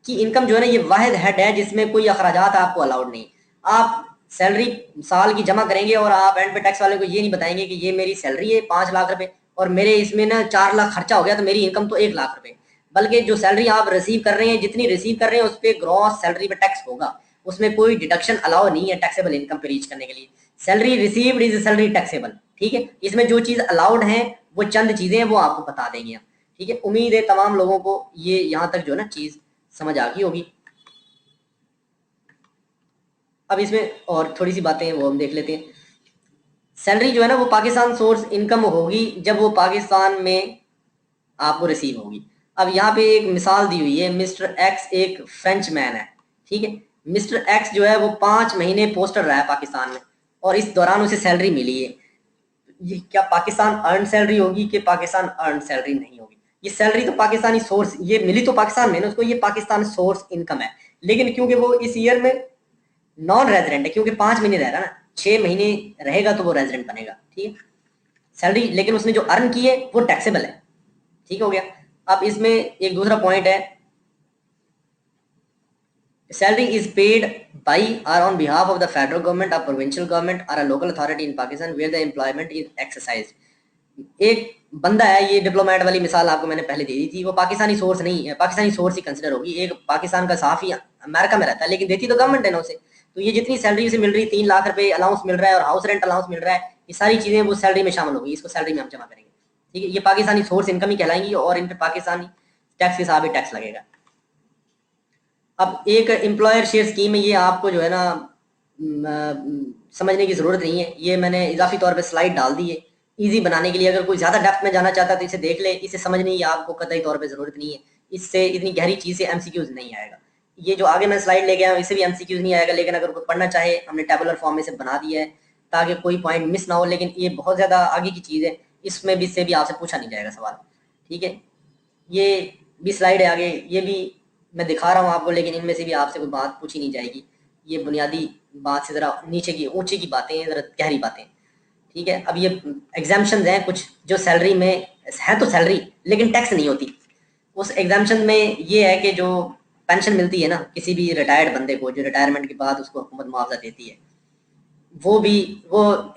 की इनकम जो है ना ये वाहिद हेड है जिसमें कोई अखराजात आपको अलाउड नहीं। आप सैलरी साल की जमा करेंगे और आप एंड पे टैक्स वाले को ये नहीं बताएंगे कि ये मेरी सैलरी है 5 लाख रुपए और मेरे इसमें ना 4 लाख खर्चा हो गया तो मेरी इनकम तो 1 लाख रुपए। बल्कि जो सैलरी आप रिसीव कर रहे हैं, जितनी रिसीव कर रहे हैं उस पर ग्रॉस सैलरी पे टैक्स होगा, उसमें कोई डिडक्शन अलाउ नहीं है टैक्सेबल इनकम पे रीच करने के लिए। Salary received is salary taxable, ठीक है। इसमें जो चीज अलाउड है वो चंद चीजें हैं वो आपको बता देंगे हम, ठीक है। उम्मीद है तमाम लोगों को ये यहाँ तक जो है ना चीज समझ आ गई होगी। अब इसमें और थोड़ी सी बातें हैं वो हम देख लेते हैं। सैलरी जो है ना वो पाकिस्तान सोर्स इनकम होगी जब वो पाकिस्तान में आपको रिसीव होगी। अब यहाँ पे एक मिसाल दी हुई है, मिस्टर एक्स एक फ्रेंच मैन है, ठीक है। मिस्टर एक्स जो है वो 5 महीने पोस्टर रहा है पाकिस्तान में और इस दौरान उसे सैलरी मिली है। ये क्या पाकिस्तान अर्न सैलरी होगी कि पाकिस्तान अर्न सैलरी नहीं होगी? ये सैलरी तो पाकिस्तानी सोर्स, ये मिली तो पाकिस्तान में ना उसको, ये पाकिस्तान सोर्स इनकम है। लेकिन क्योंकि वो इस ईयर में नॉन रेजिडेंट है, क्योंकि 5 महीने रह रहा ना, 6 महीने रहेगा तो वो रेजिडेंट बनेगा, ठीक है। सैलरी लेकिन उसने जो अर्न की है वो टैक्सेबल है, ठीक हो गया। अब इसमें एक दूसरा पॉइंट है, सैलरी इज पेड बाई और on behalf of the federal government, और प्रोविंशियल गवर्नमेंट और a local authority in Pakistan where the employment is exercise. एक बंदा है, ये डिप्लोमेट वाली मिसाल आपको मैंने पहले दे दी थी, वो पाकिस्तानी सोर्स नहीं है, पाकिस्तानी सोर्स ही कंसिडर होगी। एक पाकिस्तान का सहाफ़ी अमेरिका में रहता है, लेकिन देती तो गवर्नमेंट है ना उसे। तो ये जितनी सैलरी उसे मिल रही, 3 लाख रुपए अलाउंस मिल रहा है और हाउस रेंट अलाउंस मिल रहा है, ये सारी चीज़ें वो सैलरी में शामिल होगी, इसको सैलरी में हम जमा करेंगे। ठीक है, ये पाकिस्तानी सोर्स इनकम ही कहलाएंगी और इन पर पाकिस्तानी टैक्स के हिसाब से टैक्स लगेगा। अब एक एम्प्लॉयर शेयर स्कीम है, ये आपको जो है ना समझने की ज़रूरत नहीं है, ये मैंने इजाफी तौर पे स्लाइड डाल दी है इजी बनाने के लिए। अगर कोई ज़्यादा डेप्थ में जाना चाहता है तो इसे देख ले, इसे समझने की आपको कतई तौर पे ज़रूरत नहीं है, इससे इतनी गहरी चीज़ से एमसीक्यूज नहीं आएगा। ये जो आगे मैं स्लाइड ले गया हूँ इससे भी एमसीक्यूज नहीं आएगा, लेकिन अगर कोई पढ़ना चाहे हमने टेबुलर फॉर्म में से बना दिया है ताकि कोई पॉइंट मिस ना हो, लेकिन ये बहुत ज़्यादा आगे की चीज़ है, इसमें भी इससे भी आपसे पूछा नहीं जाएगा सवाल। ठीक है, ये भी स्लाइड है आगे, ये भी मैं दिखा रहा हूँ आपको, लेकिन इनमें से भी आपसे कोई बात पूछी नहीं जाएगी। ये बुनियादी बात से ज़रा नीचे की ऊंची की बातें हैं, ज़रा गहरी बातें। ठीक है, अब ये एग्जाम्पशंस हैं कुछ जो सैलरी में है तो सैलरी लेकिन टैक्स नहीं होती। उस एग्जाम्पशन में ये है कि जो पेंशन मिलती है ना किसी भी रिटायर्ड बंदे को, जो रिटायरमेंट के बाद उसको हुकूमत मुआवजा देती है, वो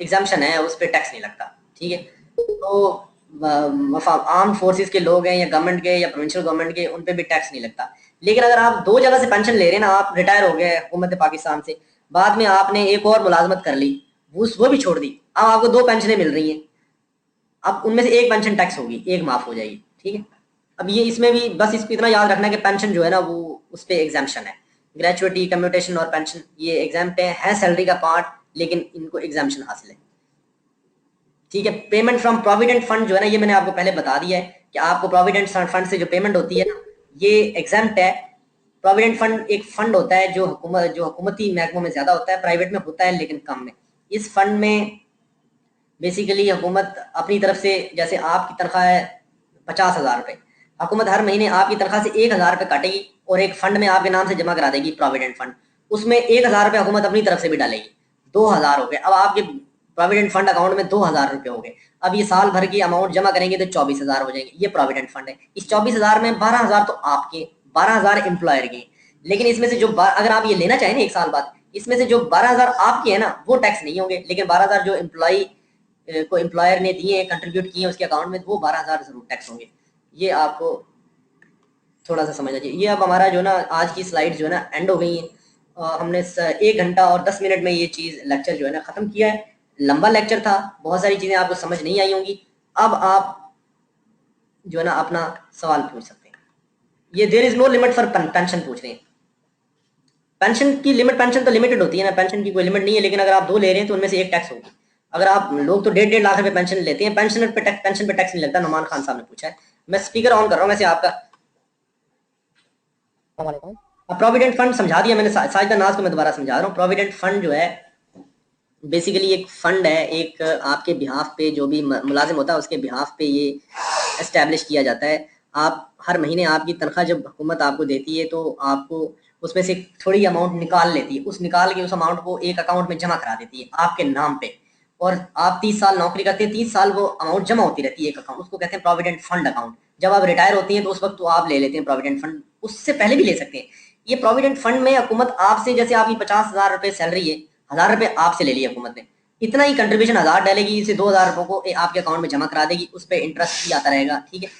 एग्जाम्पशन है, उस पर टैक्स नहीं लगता। ठीक है, तो आर्म फोर्सेस के लोग हैं या गवर्नमेंट के या प्रोविंशियल गवर्नमेंट के, उन पे भी टैक्स नहीं लगता। लेकिन अगर आप 2 जगह से पेंशन ले रहे हैं ना, आप रिटायर हो गए हुकूमत पाकिस्तान से, बाद में आपने एक और मुलाजमत कर ली, वो भी छोड़ दी, अब आपको 2 पेंशनें मिल रही हैं, अब उनमें से एक पेंशन टैक्स होगी, एक माफ हो जाएगी। ठीक है, अब ये इसमें भी बस इसको इतना याद रखना है कि पेंशन जो है ना वो उस पर एग्जाम्पशन है। ग्रेचुइटी, कम्यूटेशन और पेंशन ये एग्जाम्प्ट है सैलरी का पार्ट, लेकिन इनको एग्जाम्पशन हासिल है। ठीक है, पेमेंट फ्रॉम प्रोविडेंट फंड जो है ना, ये मैंने आपको पहले बता दिया है कि आपको प्रोविडेंट फंड से जो पेमेंट होती है ना, ये एग्जाम्प्ट है। प्रोविडेंट फंड एक फंड होता है जो हुकूमती महकमों में ज्यादा होता है, प्राइवेट में होता है लेकिन कम में। इस फंड में बेसिकली हुकूमत अपनी तरफ से, जैसे आपकी तनख्वाह है 50,000 रुपये, हुकूमत हर महीने आपकी तनख्वाह से 1,000 रुपये काटेगी और एक फंड में आपके नाम से जमा करा देगी, प्रोविडेंट फंड। उसमें 1,000 रुपये हुकूमत अपनी तरफ से भी डालेगी, 2,000 हो गए। अब आपके प्रोविडेंट फंड अकाउंट में 2,000 रुपये हो गए। अब ये साल भर की अमाउंट जमा करेंगे तो 24,000 हो जाएंगे, ये प्रोविडेंट फंड है। इस 24,000 में 12,000 तो आपके, 12,000 एम्प्लॉयर के। लेकिन इसमें से जो अगर आप ये लेना चाहें ना एक साल बाद, इसमें से जो 12,000 आपके है ना वो टैक्स नहीं होंगे, लेकिन 12,000 जो एम्प्लॉय को एम्प्लॉयर ने दिए, कंट्रीब्यूट किए उसके अकाउंट में, वो 12,000 जरूर टैक्स होंगे। ये आपको थोड़ा सा समझना चाहिए। ये अब हमारा जो ना आज की स्लाइड जो है ना एंड हो गई है। हमने 1 घंटा और 10 मिनट में ये चीज़ लेक्चर जो है ना ख़त्म किया है। लंबा लेक्चर था, बहुत सारी चीज़ें आपको समझ नहीं आई होंगी। अब आप जो है ना अपना सवाल पूछ सकते हैं। ये there is no limit for pension पूछ रहे हैं। पेंशन की लिमिट, पेंशन तो लिमिटेड होती है ना, पेंशन की कोई लिमिट नहीं है, लेकिन अगर आप 2 ले रहे हैं तो उनमें से एक टैक्स होगी। अगर आप लोग तो 1.5 लाख रुपए पेंशन लेते हैं, पेंशन पे टैक्स नहीं लगता। नुमान खान साहब ने पूछा है, मैं स्पीकर ऑन कर रहा हूँ वैसे आपका। प्रोविडेंट फंड समझा दिया मैंने, साजिदा नाज को मैं दोबारा समझा रहा हूँ। प्रोविडेंट फंड जो है बेसिकली एक फंड है, एक आपके बिहाफ पे जो भी मुलाजिम होता है उसके बिहाफ पे ये एस्टेब्लिश किया जाता है। आप हर महीने आपकी तनख्वाह जब हुकूमत आपको देती है तो आपको उसमें से थोड़ी अमाउंट निकाल लेती है, निकाल के उस अमाउंट को एक अकाउंट में जमा करा देती है आपके नाम पे। और आप 30 साल नौकरी करते हैं, 30 साल वो अमाउंट जमा होती रहती है एक अकाउंट, उसको कहते हैं प्रोविडेंट फंड अकाउंट। जब आप रिटायर होती हैं तो उस वक्त तो आप ले लेते हैं प्रोविडेंट फंड, उससे पहले भी ले सकते हैं। ये प्रोविडेंट फंड में हुकूमत आपसे, जैसे आपकी 50,000 रुपये सैलरी है, 1,000 रुपये आपसे ले लिया हुकूमत ने, इतना ही कंट्रीब्यूशन 1,000 डालेगी, इसे 2,000 रुपये को आपके अकाउंट में जमा करा देगी, उस पर इंटरेस्ट भी आता रहेगा। ठीक है,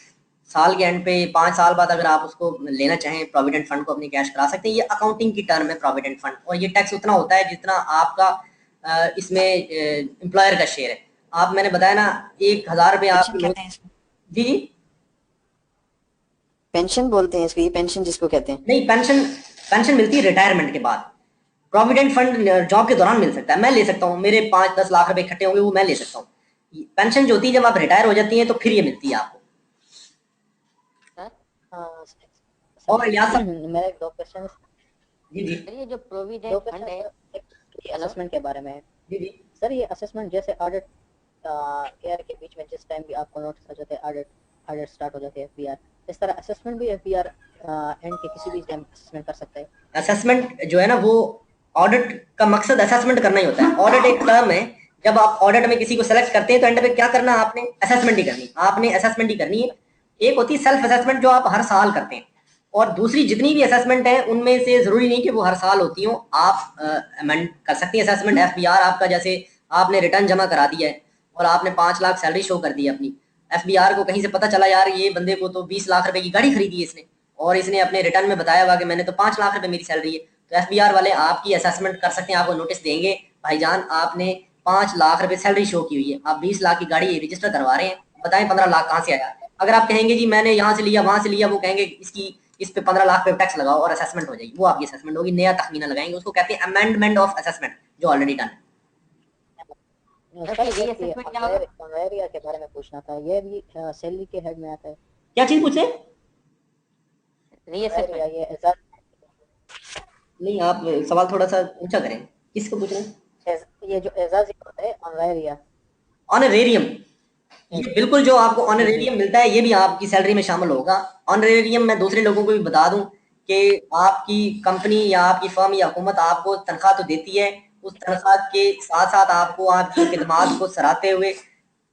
साल के एंड पे 5 साल बाद अगर आप उसको लेना चाहें प्रोविडेंट फंड को अपनी कैश करा सकते हैं। ये अकाउंटिंग की टर्म है प्रोविडेंट फंड, और ये टैक्स उतना होता है जितना आपका इसमें एम्प्लॉयर का शेयर है। आप मैंने बताया ना 1,000 रुपये आप जी जी पेंशन बोलते हैं इसको, पेंशन जिसको कहते हैं। नहीं, पेंशन मिलती है रिटायरमेंट के बाद। प्रोविडेंट फंड जॉब के दौरान मिल सकता है, मैं ले सकता हूँ, मेरे 5-10 लाख रुपए इकट्ठे होंगे वो मैं ले सकता हूँ। पेंशन जो होती है जब आप रिटायर हो जाती हैं तो फिर ये मिलती है आपको। और यहाँ मेरे 2 क्वेश्चन जी जी ये जो प्रोविडेंट फंड है असेसमेंट के बारे में जी जी सर, ये असेसमेंट जैसे ऑडिट ईयर के बीच में जिस टाइम भी आपको नोटिस आ जाते हैं, ऑडिट स्टार्ट हो जाते हैं एफबीआर, इस तरह असेसमेंट भी एफबीआर एंड के किसी भी टाइम असेसमेंट कर सकता है। असेसमेंट जो है ना वो ऑडिट का मकसद असेसमेंट करना ही होता है। ऑडिट एक टर्म है, जब आप ऑडिट में किसी को सेलेक्ट करते हैं तो एंड पे क्या करना है आपने, असेसमेंट ही करनी, आपने असेसमेंट ही करनी है। एक होती है सेल्फ असेसमेंट जो आप हर साल करते हैं, और दूसरी जितनी भी असेसमेंट है उनमें से जरूरी नहीं कि वो हर साल होती हो, आप अमेंड कर सकती हैं असेसमेंट। एफबीआर आपका, जैसे आपने रिटर्न जमा करा दिया है और आपने 5 लाख सैलरी शो कर दी है अपनी, एफबीआर को कहीं से पता चला यार ये बंदे को तो 20 लाख रुपए की गाड़ी खरीदी है इसने, और इसने अपने रिटर्न में बताया हुआ कि मैंने तो 5 लाख रुपए मेरी सैलरी है, तो एफबीआर वाले आपकी असेसमेंट कर सकते हैं, आपको नोटिस देंगे भाईजान आपने 5 लाख रुपए सैलरी शो की हुई है, आप 20 लाख की गाड़ी रजिस्टर करवा रहे हैं, बताएं 15 लाख कहाँ से आया। अगर आप कहेंगे जी मैंने यहाँ से लिया वहां से लिया, वो कहेंगे इसकी इस पे 15 लाख पे टैक्स लगाओ और असेसमेंट हो जाएगी, वो आपकी असेसमेंट होगी, नया तखमीना लगाएंगे, उसको कहते हैं अमेंडमेंट ऑफ असेसमेंट जो ऑलरेडी डन है। सर ये एरिया के बारे में पूछना था, ये भी सैलरी के हेड में आता है? क्या चीज पूछ रहे हैं? नहीं, आप सवाल थोड़ा सा ऊंचा करें, किसको पूछ रहे हैं? ये जो एजाज होता है ऑनरेरिया, ऑनरेरियम, ये बिल्कुल जो आपको ऑनरेरियम मिलता है ये भी आपकी सैलरी में शामिल होगा। ऑनरेरियम मैं दूसरे लोगों को भी बता दूं कि आपकी कंपनी या आपकी फर्म या हुकूमत आपको तनख्वाह तो देती है, उस तनख्वाह के साथ साथ आपको आपकी खिदमात को सराहते हुए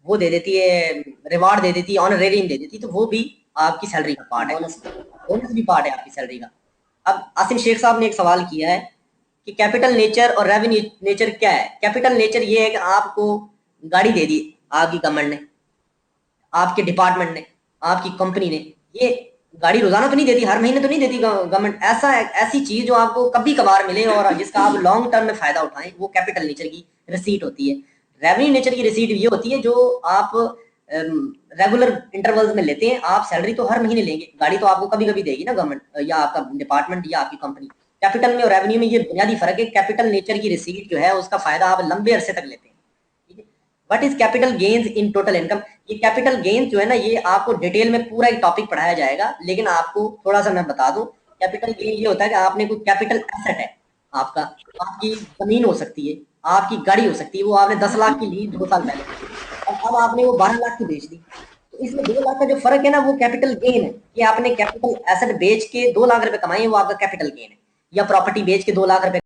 वो दे देती है, रिवार्ड दे देती है, ऑनरेरियम दे देती है, तो वो भी आपकी सैलरी का पार्ट है, बोनस भी पार्ट है आपकी सैलरी का। अब आसिम शेख साहब ने एक सवाल किया है कि कैपिटल नेचर और रेवेन्यू नेचर क्या है। कैपिटल नेचर ये है कि आपको गाड़ी दे दी आपकी गवर्नमेंट ने, आपके डिपार्टमेंट ने, आपकी कंपनी ने, ये गाड़ी रोजाना तो नहीं देती, हर महीने तो नहीं देती गवर्नमेंट, ऐसी चीज जो आपको कभी कभार मिले और जिसका आप लॉन्ग टर्म में फायदा उठाएं, वो कैपिटल नेचर की रिसीट होती है। रेवेन्यू नेचर की रिसीट ये होती है जो आप रेगुलर इंटरवल्स में लेते हैं, आप सैलरी तो हर महीने लेंगे, गाड़ी तो आपको कभी कभी देगी ना गवर्नमेंट या आपका डिपार्टमेंट या आपकी कंपनी। कैपिटल में और रेवेन्यू में ये बुनियादी फर्क है, कैपिटल नेचर की रिसीट जो है उसका फायदा आप लंबे अरसे तक लेते हैं। What is capital gains in total income, ये कैपिटल गेन्स जो है ना ये आपको डिटेल में पूरा एक टॉपिक पढ़ाया जाएगा, लेकिन आपको थोड़ा सा मैं बता दूं, कैपिटल गेन ये होता है कि आपने कोई कैपिटल एसेट है आपका, आपकी जमीन हो सकती है, आपकी गाड़ी हो सकती है, वो आपने 10 लाख की ली 2 साल पहले, और अब आपने वो 12 लाख की बेच दी, तो इसमें 2 लाख का जो फर्क है ना वो कैपिटल गेन है, कि आपने कैपिटल एसेट बेच के 2 लाख रुपए कमाए, वो आपका कैपिटल गेन है, या प्रॉपर्टी बेच के 2 लाख रुपए